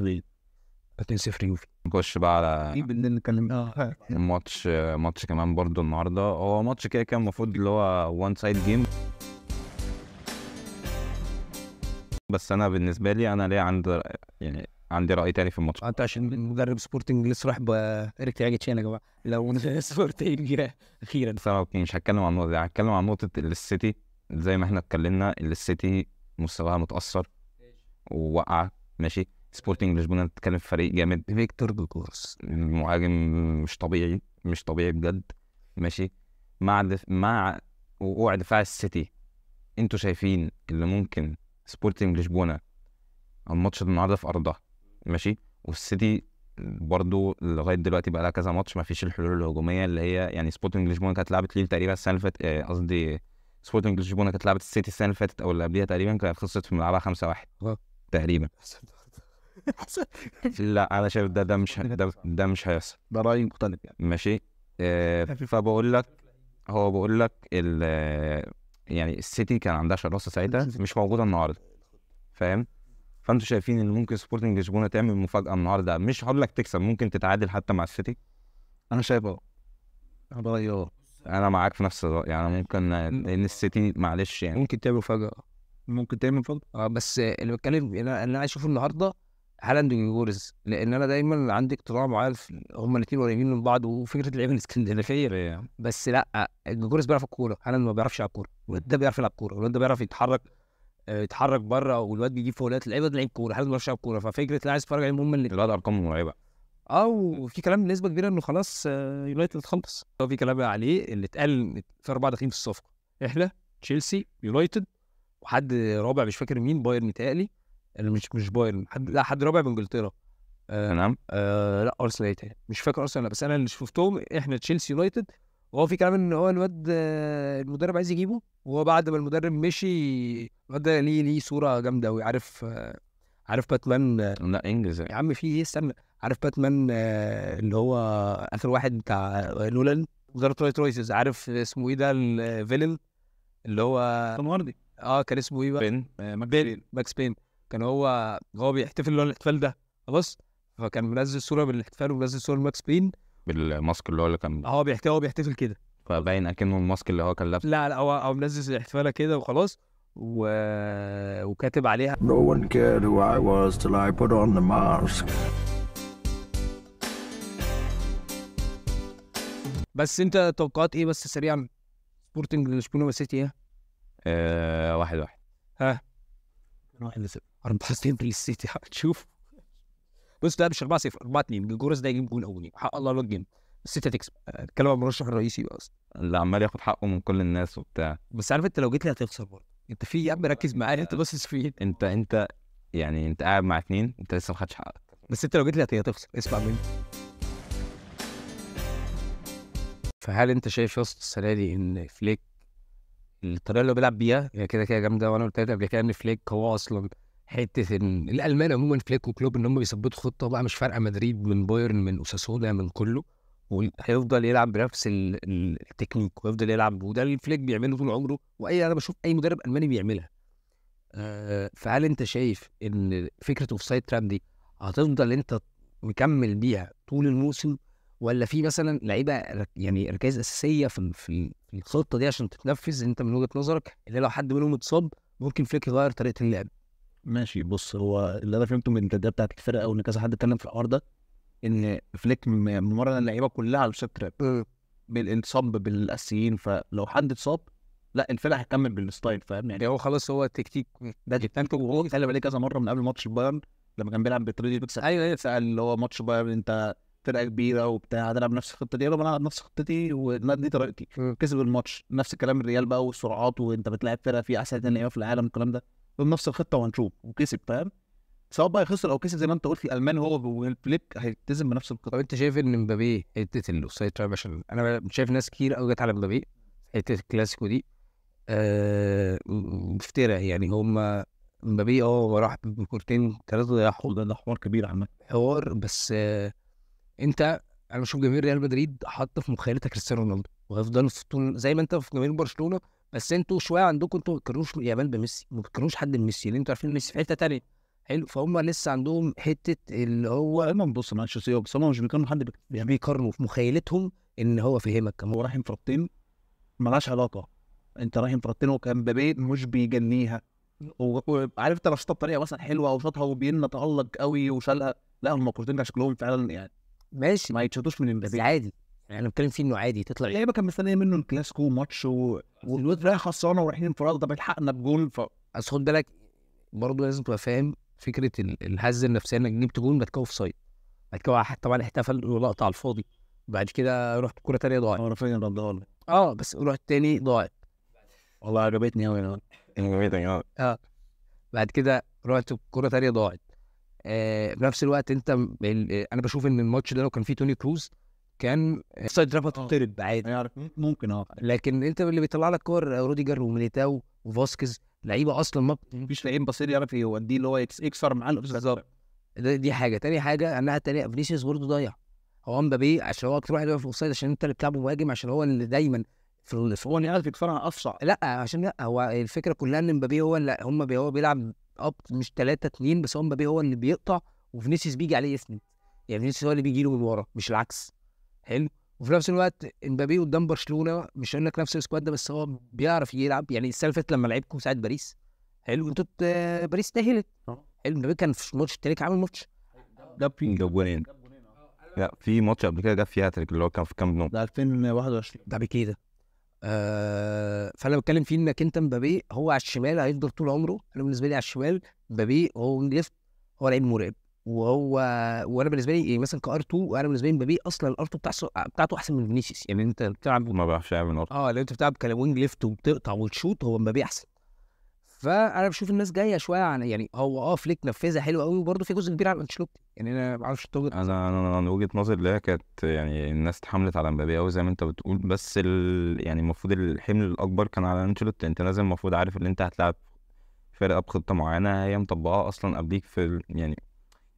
2-0 يوفي. نخش بقى على دي بدنا نتكلم ماتش كمان برضو النهارده. هو ماتش كده كان المفروض اللي هو وان سايد جيم، بس انا بالنسبه لي انا ليه عندي راي تاني في الماتش. انت عشان مدرب سبورتنج لسه راح بإيريك تياجيتشان يا جماعه، لو سبورتنج اخيرا. بس انا مش هتكلم عن النقطه دي، هتكلم عن نقطه السيتي. زي ما احنا اتكلمنا السيتي مستواها متاثر ووقع، ماشي. سبورتنج لشبونه بتتكلم في فريق جامد، فيكتور جوكورس المهاجم مش طبيعي بجد، ماشي. مع وقوع دفاع السيتي، انتوا شايفين اللي ممكن سبورتنج لشبونه الماتش النهارده في ارضها، ماشي، والسيتي برضو لغايه دلوقتي بقى لها كذا ماتش ما فيش الحلول الهجوميه اللي هي يعني سبورتنج لشبونه كانت لعبت ليل تقريبا السنه اللي فاتت، قصدي سبورتنج لشبونه كانت لعبت السيتي السنه اللي فاتت او اللي قبلها تقريبا، كانت خسرت في ملعبها 5-1 تقريبا. لا انا شايف ده مش هيحصل، ده راي مختلف يعني. ماشي. فبقول لك يعني السيتي كان عندها شراسه ساعتها مش موجوده النهارده، فاهم؟ فانتوا شايفين ان ممكن سبورتنج لشبونه تعمل مفاجاه النهارده؟ مش هقول لك تكسب، ممكن تتعادل حتى مع السيتي. انا شايف انا برايي انا معاك في نفس الرأي، يعني ممكن لان السيتي معلش يعني ممكن تعمل فجأة، ممكن تعمل فجأة. بس اللي بتكلم انا عايز اشوف النهارده هالاند وجورز، لان انا دايما عندي اقتناع معين هما الاثنين قريبين من بعض، وفكره اللعيبه الاسكندنافيه. بس لا، جورز بيعرف الكوره، هالاند ما بيعرفش يلعب كوره. الواد ده بيعرف يلعب كوره، الواد ده بيعرف يتحرك بره، والواد بيجيب فاولات. اللعيبه ده لعيب كوره، هالاند ما بيعرفش يلعب كوره. ففكره اللي عايز اتفرج عليهم هما اللي الواد ارقامه مرعبه. وفي كلام بنسبه كبيره انه خلاص يونايتد خلص. هو في كلام عليه اللي اتقال في 4 داخلين في الصفقه، احنا تشيلسي يونايتد وحد رابع مش فاكر مين، بايرن متهيألي، مش بايرن، حد رابع بانجلترا. تمام. لا ارسنال مش فاكر ارسنال، بس انا اللي شفتهم احنا تشيلسي يونايتد. وهو في كلام ان هو الواد المدرب عايز يجيبه، وهو بعد ما المدرب مشي الواد ده ليه صوره جامده قوي. عارف باتمان؟ لا انجز يا عم في ايه، استنى. عارف باتمان اللي هو اخر واحد بتاع نولان، وزارة رايسز؟ عارف اسمه ايه ده الفيلن اللي هو توم هاردي؟ كان اسمه ايه بقى؟ ماكس بين. كان هو بيحتفل اللي هو الاحتفال ده خلاص، فكان منزل صوره بالاحتفال ومنزل صوره ماكس بين بالماسك اللي كان هو بيحتفل كده، فباين اكنه الماسك اللي هو كان لابسه. لا هو منزل الاحتفاله كده وخلاص، وكاتب عليها No one cared who I was till I put on the mask. بس انت توقعات ايه بس سريعا؟ سبورتنج لشبونه والسيتي 1-1. ها 1-0. 4-0 للسيتي. هتشوف. بص ده مش 4-0، 4-2. جورز ده يجيب جول اولاني، حق الله الواد جيم، السيتي هتكسب. اتكلم عن المرشح الرئيسي بقى اصلا اللي عمال ياخد حقه من كل الناس وبتاع. بس عارف انت لو جيت لي هتخسر برضه. انت في يا عم ركز معايا، انت باصص فين؟ انت يعني انت قاعد مع 2، انت لسه ما خدتش حقك. بس انت لو جيت لي هتخسر، اسمع مني. فهل انت شايف يا اسطى السنه دي ان فليك الطريقه اللي هو بيلعب بيها هي كده جامده؟ وانا قلت لك قبل كده ان فليك هو اصلا حته ان الالمان عموما فليك وكلوب ان هم بيثبتوا خطه بقى، مش فارقه مدريد من بايرن من اوساسونا من كله، وهيفضل يلعب بنفس التكنيك ويفضل يلعب، وده اللي فليك بيعمله طول عمره، انا بشوف اي مدرب الماني بيعملها. فهل انت شايف ان فكره اوفسايد تراب دي هتفضل انت مكمل بيها طول الموسم، ولا في مثلا لعيبه يعني ركائز اساسيه في الخطه دي عشان تتنفذ انت من وجهه نظرك اللي لو حد منهم اتصاب ممكن فليك يغير طريقه اللعب؟ ماشي، بص، هو اللي انا فهمته من التدريب بتاعت الفرقه وان كذا حد اتكلم في الحوار ده، ان فليك مرن اللعيبه كلها على الشوت تراب بالاتصاب بالاساسيين، فلو حد اتصاب لا الفرقه هتكمل بالستايل، فاهم يعني؟ هو خلاص هو التكتيك ده التكتيك. وهو اتكلم عليه كذا مره من قبل ماتش بايرن لما كان بيلعب بتريدي بيكسب. ايوه سال اللي هو ماتش بايرن انت فرقه كبيره وبتاع، هتلعب نفس الخطه دي؟ انا بلعب نفس خطتي ودي طريقتي. كسب الماتش. نفس الكلام الريال بقى والسرعات، وانت بتلاعب فرقه في احسن لعيبه في العالم، الكلام ده بنفس الخطه وهنشوف، وكسب، فاهم؟ سواء بقى خسر او كسب زي ما انت قلت، الالمان هو والفليك هيلتزم بنفس الخطه. طب انت شايف ان مبابي حته الاوفسايد تراب، عشان انا شايف ناس كتير قوي جت على مبابي حته الكلاسيكو دي بفترة يعني هم مبابي راح بكورتين 3 ضيعوا، ده حوار كبير عامه، حوار. بس انت انا بشوف جماهير ريال مدريد حاطه في مخيلتها كريستيانو رونالدو، وهيفضلوا في طول زي ما انت في جماهير برشلونه، بس انتوا شويه عندكم انتوا ما بتكرهوش يامال بميسي، ما بتكرهوش حد بميسي، لان انتوا عارفين ميسي في حته ثانيه. حلو. فهم لسه عندهم حته اللي هو دايما بص مع تشيلسي بس هم مش بيقارنوا حد مش بيقارنوا في مخيلتهم ان هو فهمك كمان. هو رايح انفرادتين مالهاش علاقه. انت رايح انفرادتين وكان مبابي مش بيجنيها وعارف انت لو شاطها بطريقه مثلا حلوه او شاطها وبينا تالق قوي وشالها، لا هم الكورتين شكلهم فعلا يعني ماشي ما يتشطوش من بس مبابي. عادي يعني انا بتكلم فيه انه عادي تطلع اللعيبه كان مستنيه منه الكلاسيكو ماتش والواد رايح خسرانه ورايحين انفراد، طب الحقنا بجول. بس خد بالك برضه لازم تبقى فاهم فكره الهزه النفسيه انك جبت جول بعد كده اوف سايد، بعد كده واحد طبعا احتفل ولقطه على الفاضي، بعد كده رحت كوره تانيه ضاعت. هو رافينيا ردها له بس رحت تاني ضاعت والله عجبتني قوي بعد كده رحت كوره تانيه ضاعت. في نفس الوقت انت انا بشوف ان الماتش ده لو كان فيه توني كروز كان سايد درافا تطرد عادي، يعرف ممكن لكن انت اللي بيطلع لك كور روديجر وميليتاو وفاسكيز لعيبه اصلا ما مفيش لعيب بصير يعرف يوديه اللي هو يكسر معاه بالظبط. دي حاجه. تاني حاجه انها تانية فينيسيوس برضه ضيع. هو مبابي عشان هو اكتر واحد واقف في الاوفسايد عشان انت اللي بتلعبه مهاجم، عشان هو اللي دايما هو اللي يعرف يكسرها اسرع. لا عشان لا هو الفكره كلها ان مبابي هو اللي هو بيلعب مش 3-2 بس، هو مبابي هو اللي بيقطع وفينيسيوس بيجي عليه يسند، يعني فينيسيوس هو اللي بيجي له من ورا مش العكس. حلو. وفي نفس الوقت مبابي قدام برشلونه مش هقول لك نفس السكواد ده بس هو بيعرف يلعب. يعني السنه اللي فاتت لما لعبكم ساعه باريس حلو انتوا باريس تاهلت حلو، مبابي كان في الماتش التاني عامل ماتش جاب جابونين. لا في ماتش قبل كده جاب فيها هاتريك اللي هو كان في كامب نو ده 2021 ده بكده. فانا بتكلم فيه انك انت مبابي هو على الشمال هيفضل طول عمره. انا بالنسبه لي على الشمال مبابي هو وينج ليفت هو لعيب مرعب، وانا بالنسبه لي مثلا كار 2 وانا بالنسبه لي مبابي اصلا الار 2 بتاعته احسن من فينيسيوس. يعني انت بتلعب ما بيعرفش يعمل نقطة. لو انت بتلعب كوينج ليفت وبتقطع وتشوط هو مبابي احسن. فانا بشوف الناس جايه شويه عن يعني هو فليك نفذها حلو قوي وبرده في جزء كبير على انشيلوتي. يعني انا ما اعرفش توجد انا وجهة نظري اللي هي كانت يعني الناس اتحملت على مبابي قوي زي ما انت بتقول، بس يعني المفروض الحمل الاكبر كان على انشيلوتي. انت لازم المفروض عارف ان انت هتلعب فرقه بخطه معينه هي مطبقاها اصلا قبليك في يعني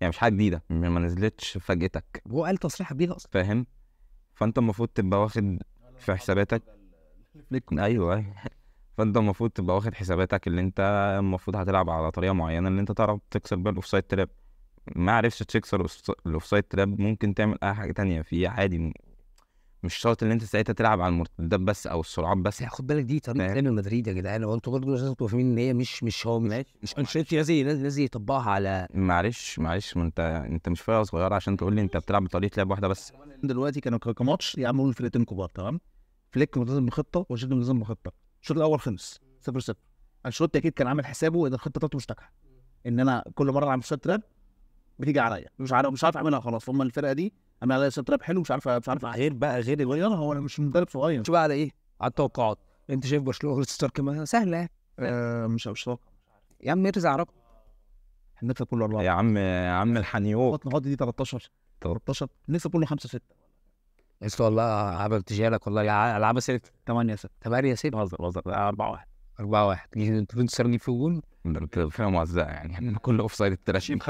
مش حاجه جديده ما نزلتش فاجئتك، هو قال تصريح قبليها اصلا فاهم. فانت المفروض تبقى واخد في حساباتك ايوه فانت المفروض تبقى واخد حساباتك اللي انت المفروض هتلعب على طريقه معينه اللي انت تعرف تكسر بيها الاوفسايد تراب. ما عرفتش تكسر الاوفسايد تراب ممكن تعمل اي حاجه تانية فيه عادي، مش شرط ان انت ساعتها تلعب على المرتدات بس او السرعات بس. خد بالك دي طريقه ريال مدريد يا جدعان، هو انتوا برضه لازم تبقوا فاهمين ان هي مش هو مش انشيلوتي لازم يطبقها على معلش ما انت مش فرقه صغيره عشان تقول لي انت بتلعب بطريقه لعب واحده بس. دلوقتي كانوا كماتش يعملوا الفرقتين كبار تمام. فليك ملتزم بخطه وشيلوتي ملتزم بخطه. الشوط الاول خلص 0-0. انشيلوتي اكيد كان عامل حسابه ان الخطه بتاعته مش ناجحه، ان انا كل مره اعمل شوت تراب بتيجي عليا مش عارف اعملها خلاص. هم الفرقه دي عامل عليها شوت تراب حلو مش عارف غير الويانا. هو انا مش مدرب صغير. شو بقى على ايه على التوقعات انت شايف برشلونه ستار كمان سهله مش طاقه يا عم ارزع رقم النفس كله 4 يا عم الحنيوك بطن غاضي دي 13 النفس كله 5-6 يا والله عملت جالك والله العاب 6 8-6 8-6 بهزر 4-1 انتوا بتسرني في جول ده فرقه موزعه يعني كل اوف سايد التراشيم 5-0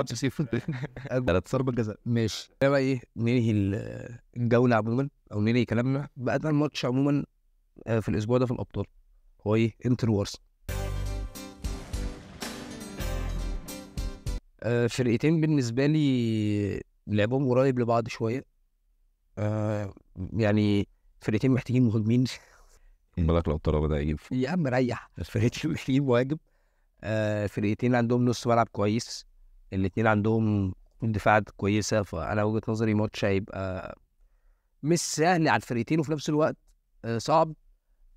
ثلاث ضربة جزاء. ماشي بقى ايه ننهي الجوله عموما او ننهي كلامنا بقى. ده الماتش عموما في الاسبوع ده في الابطال هو ايه انتر وارسنال. فرقتين بالنسبه لي لعبهم قريب لبعض شويه. يعني فرقتين محتاجين مهاجمين بالك لو طلب ده يجيب يا عم ريح. فرقتين محتاجين مهاجم. فرقتين عندهم نص ملعب كويس، الاثنين عندهم دفاعات كويسه. فانا وجهه نظري ماتش هيبقى مش سهل على الفرقتين وفي نفس الوقت صعب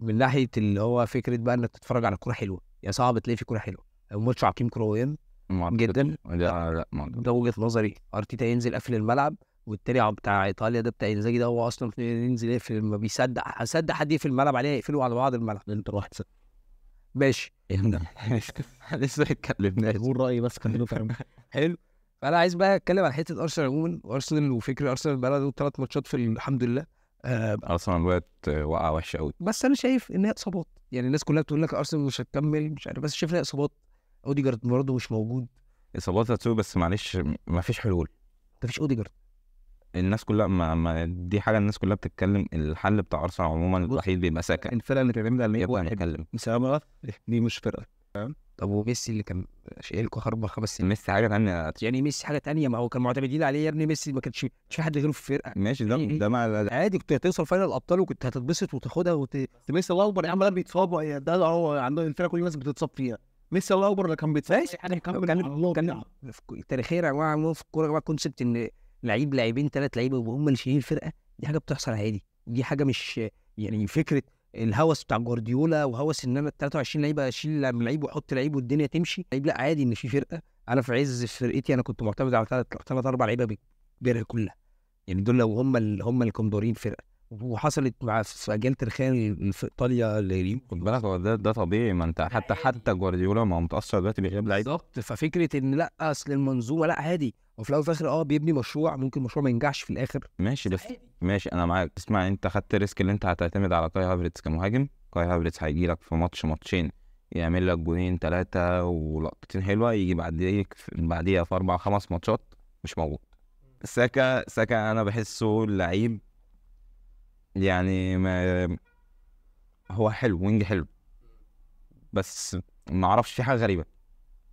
من ناحيه اللي هو فكره بقى انك تتفرج على كوره حلوه. يعني صعب تلاقي في كوره حلوه. الماتش عقيم كرويا جدا. لا ده وجهه نظري. ارتيتا ينزل قافل الملعب، والتاني بتاع ايطاليا ده بتاع انزاجي ده هو اصلا ينزل يقفل ما بيصدق حد يقفل الملعب عليه يقفلوا على بعض الملعب. انت 1-0 ماشي لسه اتكلمنا قول رايي بس كان فاهم حلو. فانا عايز بقى اتكلم عن حته ارسنال عموما وارسنال وفكر ارسنال بقى له 3 ماتشات في الحمد لله. ارسنال وقت وقعه وحشه قوي، بس انا شايف ان هي اصابات. يعني الناس كلها بتقول لك ارسنال مش هتكمل مش عارف، بس شايف ان هي اصابات. اوديجارد برضه مش موجود، اصابات هتسوي بس معلش ما فيش حلول. مفيش اوديجارد. الناس كلها ما دي حاجه الناس كلها بتتكلم. الحل بتاع ارسنال عموما الوحيد بيبقى ساكن. الفرقه اللي تعتمد على يبقى واحد نتكلم مسامرة دي مش فرقه. طب وميسي اللي كان شايلكوا 4-5 سنين، ميسي حاجه ثانيه. يعني ميسي حاجه تانية، ما هو كان معتمدين عليه يا ابني. ميسي ما كانش في حد غيره في الفرقه. ماشي ده ما عادي كنت هتوصل فاينل الابطال وكنت هتتبسط وتاخدها ميسي الله اكبر يا عم، ده بيتصاب، ده هو عنده الفرقه كل الناس بتصاب فيها. ميسي الله اكبر اللي كان بيتصاب كان تاريخيا يا جماعه عموما في الكوره يا جماعه كونسبت ان لاعبين 3 لعيبه وهم اللي شايلين الفرقه، دي حاجه بتحصل عادي. دي حاجه مش يعني فكره الهوس بتاع جوارديولا وهوس ان انا 23 لعيبه اشيل لعيب واحط لعيب والدنيا تمشي لعيب. لا عادي ان في فرقه. انا في عز فرقتي انا كنت معتمد على 3-4 لعيبه بالفرقه كلها، يعني دول لو هم اللي كانوا دورين فرقه. وحصلت مع في اجيال تاريخيه في ايطاليا اللي خد بالك هو ده طبيعي. ما انت حتى جوارديولا ما هو متاثر دلوقتي بغياب لعيب. بالظبط. ففكره ان لا اصل المنظومه لا عادي، وفي الاول وفي الاخر بيبني مشروع، ممكن مشروع ما ينجحش في الاخر. ماشي بس ماشي انا معاك. اسمع، انت خدت ريسك اللي انت هتعتمد على كاي هافرتز كمهاجم. كاي هافرتز هيجي لك في ماتشين يعمل لك 2-3 ولقطتين حلوه، يجي بعديها في 4-5 ماتشات مش موجود. ساكا انا بحسه لعيب يعني ما هو حلو، وينج حلو، بس ما اعرفش في حاجه غريبه.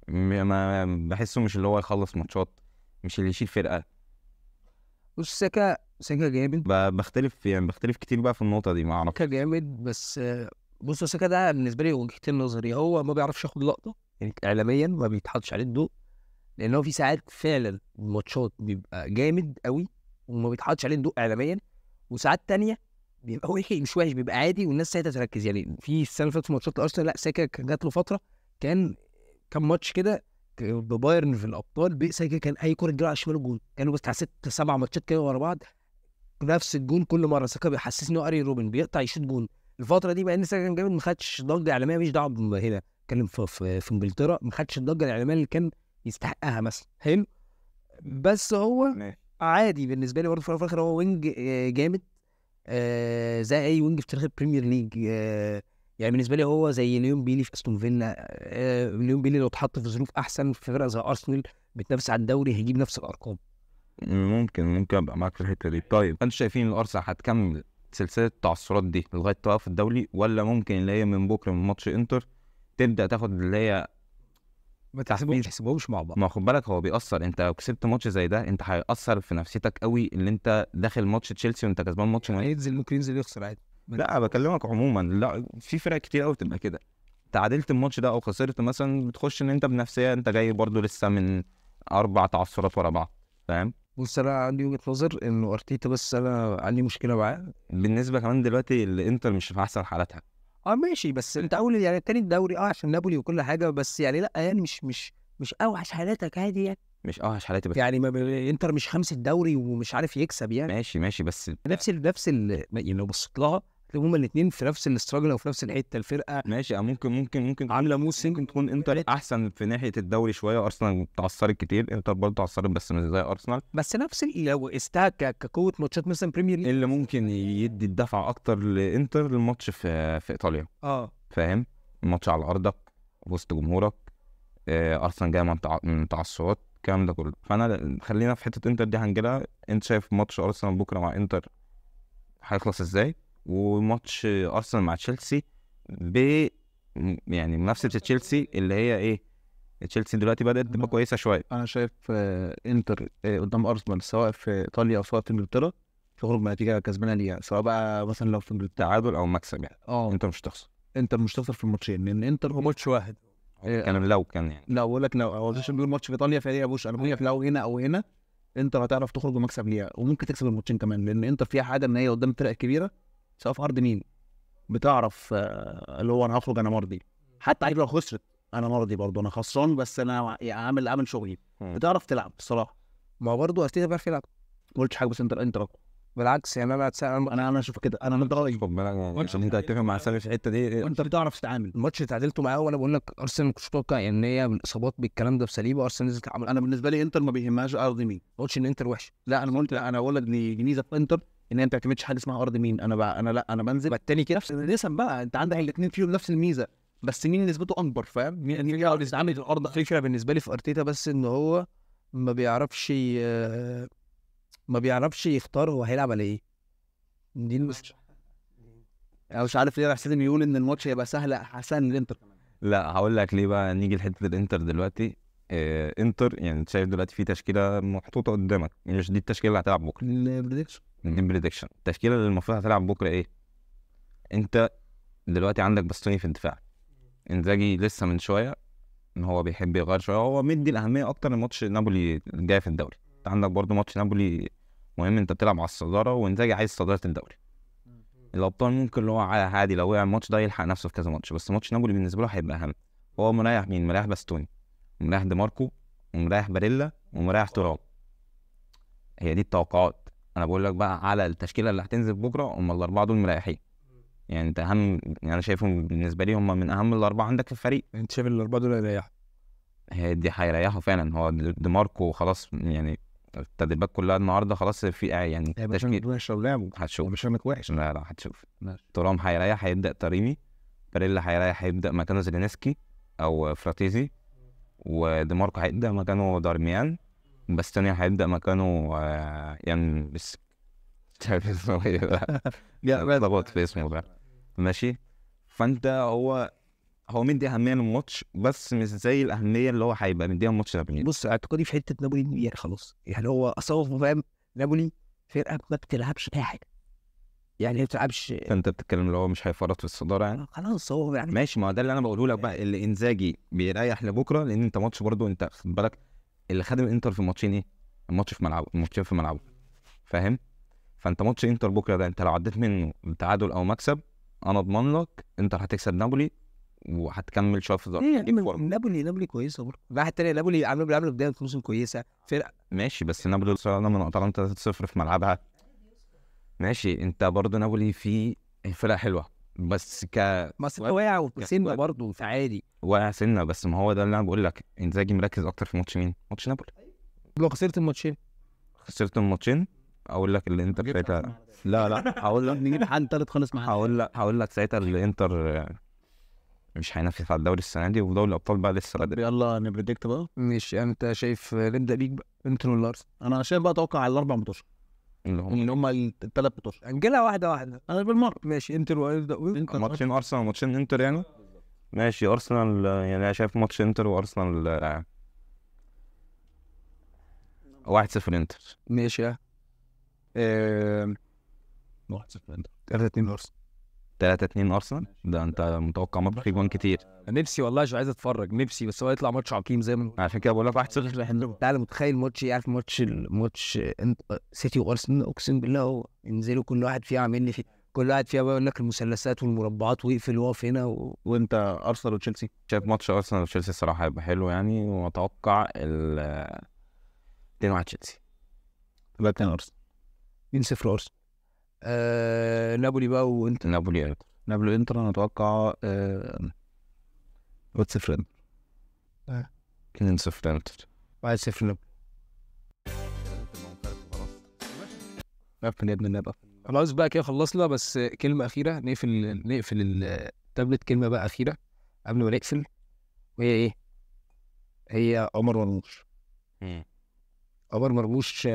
ما بحسه مش اللي هو يخلص ماتشات، مش اللي يشيل فرقه. بص ساكا جامد. بختلف كتير بقى في النقطه دي. ما اعرفش ساكا جامد بس بص ساكا ده بالنسبه لي وجهتين نظري. هو ما بيعرفش ياخد لقطه، يعني اعلاميا ما بيتحطش عليه الضوء، لان هو في ساعات فعلا الماتشات بيبقى جامد قوي وما بيتحطش عليه الضوء اعلاميا، وساعات تانية بيبقى مش وحش، بيبقى عادي والناس ساعتها تركز. يعني في السنه اللي فاتت في ماتشات الارسنال لا ساكا كان جات له فتره كان كم ماتش كده ببايرن في الابطال ساكا كان اي كوره تجيله على الشمال الجون، كانوا بس 6-7 ماتشات كده ورا بعض نفس الجون كل مره. ساكا بيحسسني انه اري روبن بيقطع يشوط جون. الفتره دي بقى ان ساكا كان جامد ما خدش ضجه اعلاميه، مش دعوه هنا اتكلم في انجلترا، ما خدش الضجه الاعلاميه اللي كان يستحقها مثلا. حلو بس هو عادي بالنسبه لي برضه. في الاخر هو وينج جامد زي اي وينج في تاريخ البريمير ليج. يعني بالنسبه لي هو زي ليون بيلي في استون فيلا. ليون بيلي لو اتحط في ظروف احسن في فرقه زي ارسنال بتنافس على الدوري هيجيب نفس الارقام. ممكن ابقى معاك في الحته دي. طيب انتوا شايفين الارسنال هتكمل سلسله التعثرات دي لغايه توقف الدوري، ولا ممكن اللي هي من بكره من ماتش انتر تبدا تاخد اللي هي ما تحسبهمش مع بعض؟ ما خد بالك هو بيأثر. انت لو كسبت ماتش زي ده انت هيأثر في نفسيتك قوي، اللي انت داخل ماتش تشيلسي وانت كسبان ماتش ممكن ينزل يخسر عادي. لا بكلمك عموما. لا في فرق كتير قوي تبقى كده، تعادلت الماتش ده او خسرت مثلا بتخش ان انت بنفسيه انت جاي برضو لسه من 4 تعثرات ورا بعض، فاهم؟ بص انا عندي وجهه نظر انه ارتيتا، بس انا عندي مشكله معاه. بالنسبه كمان دلوقتي الانتر مش في احسن حالاتها. ماشي بس انت اول يعني التاني الدوري عشان نابولي وكل حاجه، بس يعني لا يعني مش اوحش حالاتك عادي يعني. مش اوحش حالاتي بس يعني انتر مش 5 الدوري ومش عارف يكسب يعني. ماشي بس نفس يعني لو بصيت لها هما الاثنين في نفس الاستراجل او في نفس الحته. الفرقه ماشي ممكن عامله موسم، ممكن تكون انتر احسن في ناحيه الدوري شويه. ارسنال تعثرت كتير، انتر برضه تعثرت بس مش زي ارسنال. بس نفس لو كقوه ماتشات مثلا بريمير ليج اللي ممكن يدي الدفعه اكتر لانتر الماتش في ايطاليا. فاهم؟ الماتش على ارضك وسط جمهورك. ارسنال جاي من تعثرات الكلام ده كله. فانا خلينا في حته انتر دي هنجيلها. انت شايف ماتش ارسنال بكره مع انتر هيخلص ازاي؟ وماتش ارسنال مع تشيلسي يعني منافسه تشيلسي اللي هي ايه؟ تشيلسي دلوقتي بدات تبقى كويسه شويه. انا شايف انتر قدام ارسنال سواء في ايطاليا او سواء في انجلترا تخرج بنتيجه كسبانه ليها، سواء بقى مثلا لو في انجلترا تعادل او مكسب يعني. انت مش تخسر. انتر مش تخسر في الماتشين، لان انتر هو ماتش واحد كان يعني لا بقول لك لو هو مش بيقول ماتش في ايطاليا فهي يا بوش. انا بقول لك لو هنا او هنا انتر هتعرف تخرج بمكسب ليها، وممكن تكسب الماتشين كمان، لان انتر فيها حاجه ان هي قدام الفرق الكبيره سواء في ارض مين بتعرف اللي هو انا هخرج انا مرضي. حتى عارف لو خسرت انا مرضي برضه، انا خسران بس انا عامل شغلي. بتعرف تلعب الصراحه. ما هو برضه ارتيتا بيعرف يلعب. ما قلتش حاجه بس انتر بالعكس يعني انا اشوف كده. انا ده رايي. خد بالك عشان انت هتتفق مع سامي في الحته دي. وانت بتعرف تتعامل. الماتش اللي تعادلته معاه وانا بقول لك ارسنال كنت متوقع ان هي بالاصابات بالكلام ده بسليبه ارسنال نزلت عمل. انا بالنسبه لي انتر ما بيهمهاش ارض مين. ما قلتش ان انتر وحش، لا انا قلت لا، انا بقول لك دي ميزه في انتر ان انت ما بتعتمدش حاجه اسمها ارض مين. انا بقى انا بنزل التاني كده نفس النسب بقى. انت عندك الاثنين فيهم نفس الميزه، بس مين نسبته اكبر؟ فاهم؟ مين يقعد يستعمل الارض. الفكره بالنسبه لي في ارتيتا بس ان هو ما بيعرفش يختار هو هيلعب على ايه. دي انا مش عارف ليه حسيت ان يقول ان الماتش هيبقى سهل للانتر. لا هقول لك ليه بقى. نيجي لحته الانتر دلوقتي. انتر يعني انت شايف دلوقتي في تشكيله محطوطه قدامك، مش دي التشكيله اللي هتلعب بكره، البريدكشن دي بريدكشن. التشكيله اللي المفروض هتلعب بكره ايه؟ انت دلوقتي عندك باستوني في الدفاع، انزاجي لسه من شويه ان هو بيحب يغير شويه، هو مدي الاهميه اكتر لماتش نابولي الجاي في الدوري. انت عندك برضو ماتش نابولي مهم، انت بتلعب على الصداره وانزاجي عايز صداره الدوري. الابطال ممكن اللي هو عادي لو وقع الماتش ده يلحق نفسه في كذا ماتش، بس ماتش نابولي بالنسبه له هيبقى اهم. هو مريح مين؟ مريح باستوني، ومريح دي ماركو، ومريح باريلا، ومريح ترام. هي دي التوقعات. انا بقول لك بقى على التشكيله اللي هتنزل بكره، هم الاربعه دول مريحين. يعني انت اهم، يعني انا شايفهم بالنسبه لي هم من اهم الاربعه عندك في الفريق. انت شايف الاربعه دول هيريحوا؟ هي دي هيريحوا فعلا. هو دي ماركو خلاص يعني التدريبات كلها النهارده خلاص في يعني تشكيل. وحش لو لعبوا هتشوف. مش هنك وحش. لا هتشوف. ترام هيريح هيبدا تريمي، باريلا هيريح هيبدا مكانه زيلينسكي او فراتيزي، ودي ماركو هيبدا مكانه دارميان، باستوني هيبدا مكانه يعني بس مش عارف اسمه ايه بقى. اتلخبطت في اسمه بقى. ماشي. فانت هو مدي اهميه للماتش، بس مش زي الاهميه اللي هو هيبقى مديها الماتش نابولي. بص اعتقادي في حته نابولي يعني خلاص، يعني هو اصلا فاهم نابولي فرقه ما بتلعبش اي حاجه، يعني ما بتلعبش. فانت بتتكلم اللي هو مش هيفرط في الصداره يعني. خلاص هو يعني ماشي، ما هو ده اللي انا بقوله لك بقى. اللي انزاجي بيريح لبكره، لان انت ماتش برضو انت خد بالك اللي خد الانتر في الماتشين ايه؟ الماتش في ملعبه، الماتشين في ملعبه، فاهم؟ فانت ماتش انتر بكره ده انت لو عديت منه بتعادل او مكسب، انا اضمن لك انتر هتكسب نابولي وهتكمل شويه في نابولي كويسه برضه. الناحيه الثانيه نابولي عامله بدايه موسم كويسه فرقه. ماشي، بس نابولي وصلنا من اتلانتا 3-0 في ملعبها. ماشي، انت برضه نابولي في فرقه حلوه، بس بس واقع وسنه برضه فعادي واقع سنه. بس ما هو ده اللي انا بقول لك، انزاجي مركز اكتر في ماتش مين؟ ماتش نابولي. لو خسرت الماتشين اقول لك اللي انتر ساعتها لا هقول لك نجيب حل ثالث خالص معانا. هقول لك ساعتها اللي انتر مش هينافس على الدوري السنه دي، ودوري الابطال بقى لسه بدري. يلا نبريدكت بقى. ماشي، انت شايف نبدا بيك بقى انتر ولا ارسنال؟ انا شايف بقى اتوقع على الاربع ماتشات اللي هم الثلاث ماتشات هنجيلها واحده انا بالمره. ماشي، انتر ماتشين ارسنال وماتشين انتر يعني. ماشي، ارسنال يعني انا شايف ماتش انتر وارسنال 1-0 انتر. ماشي 1-0 انتر. 3-2 ارسنال. 3-2 ارسنال. ده انت متوقع ماتش فيه جوان كتير. نفسي والله مش عايز اتفرج، نفسي بس هو يطلع ماتش عقيم زي ما عشان كده بقول لك 1-0. تعالى متخيل ماتش، عارف ماتش سيتي وارسنال، اقسم بالله هو ينزلوا كل واحد فيها عامل لي كل واحد فيها بيقول لك المثلثات والمربعات ويقفل واقف هنا وانت ارسنال وتشيلسي. شايف ماتش ارسنال وتشيلسي الصراحه هيبقى حلو يعني، واتوقع 2-1 تشيلسي. 3-2 ارسنال. 2-0 ارسنال. نابولي بقى وانت. نابولي انتر انا اتوقع 1-0 انتر. 2-0 انتر. 1-0 نابولي. قفل يا ابن النبأ. خلاص بقى كده خلصنا، بس كلمة أخيرة نقفل التابلت. كلمة بقى أخيرة قبل ما نقفل، وهي إيه؟ هي عمر مرموش. عمر مرموش.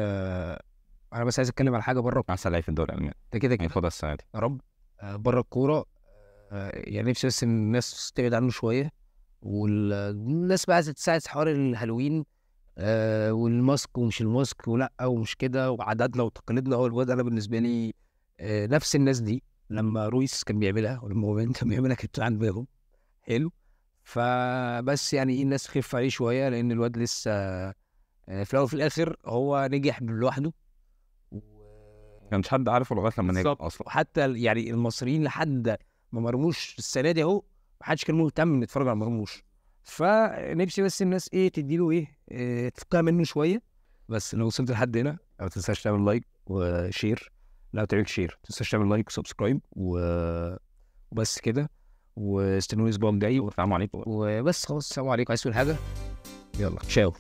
أنا بس عايز أتكلم على حاجة بره. احسن لعيب في الدوري الالماني ده كده هياخدها السنه دي يا رب. بره الكورة. يعني نفسي بس إن الناس تبعد عنه شوية، والناس بقى عايزة تساعد حوار الهالوين والماسك ومش الماسك ولا ومش كده وعاداتنا وتقاليدنا. هو الواد انا بالنسبه لي نفس الناس دي لما رويس كان بيعملها ولما مومنت كان بيعملها كنت عند بالهم حلو. فبس يعني ايه الناس خف عليه شويه، لان الواد لسه في الاول وفي الاخر هو نجح لوحده، كانش حد عارفه لغايه لما نجح اصلا. حتى يعني المصريين لحد ما مرموش السنه دي اهو ما حدش كان مهتم ان يتفرج على مرموش. فنفسي بس الناس تديله تفكها منه شويه. بس لو وصلت لحد هنا ما تنساش تعمل لايك وشير. لو تعمل شير ما تنساش تعمل لايك وسبسكرايب وبس كده. واستنوني الاسبوع الجاي، والسلام عليكم. وبس خلاص، السلام عليكم. عايز تقول حاجه؟ يلا تشاو.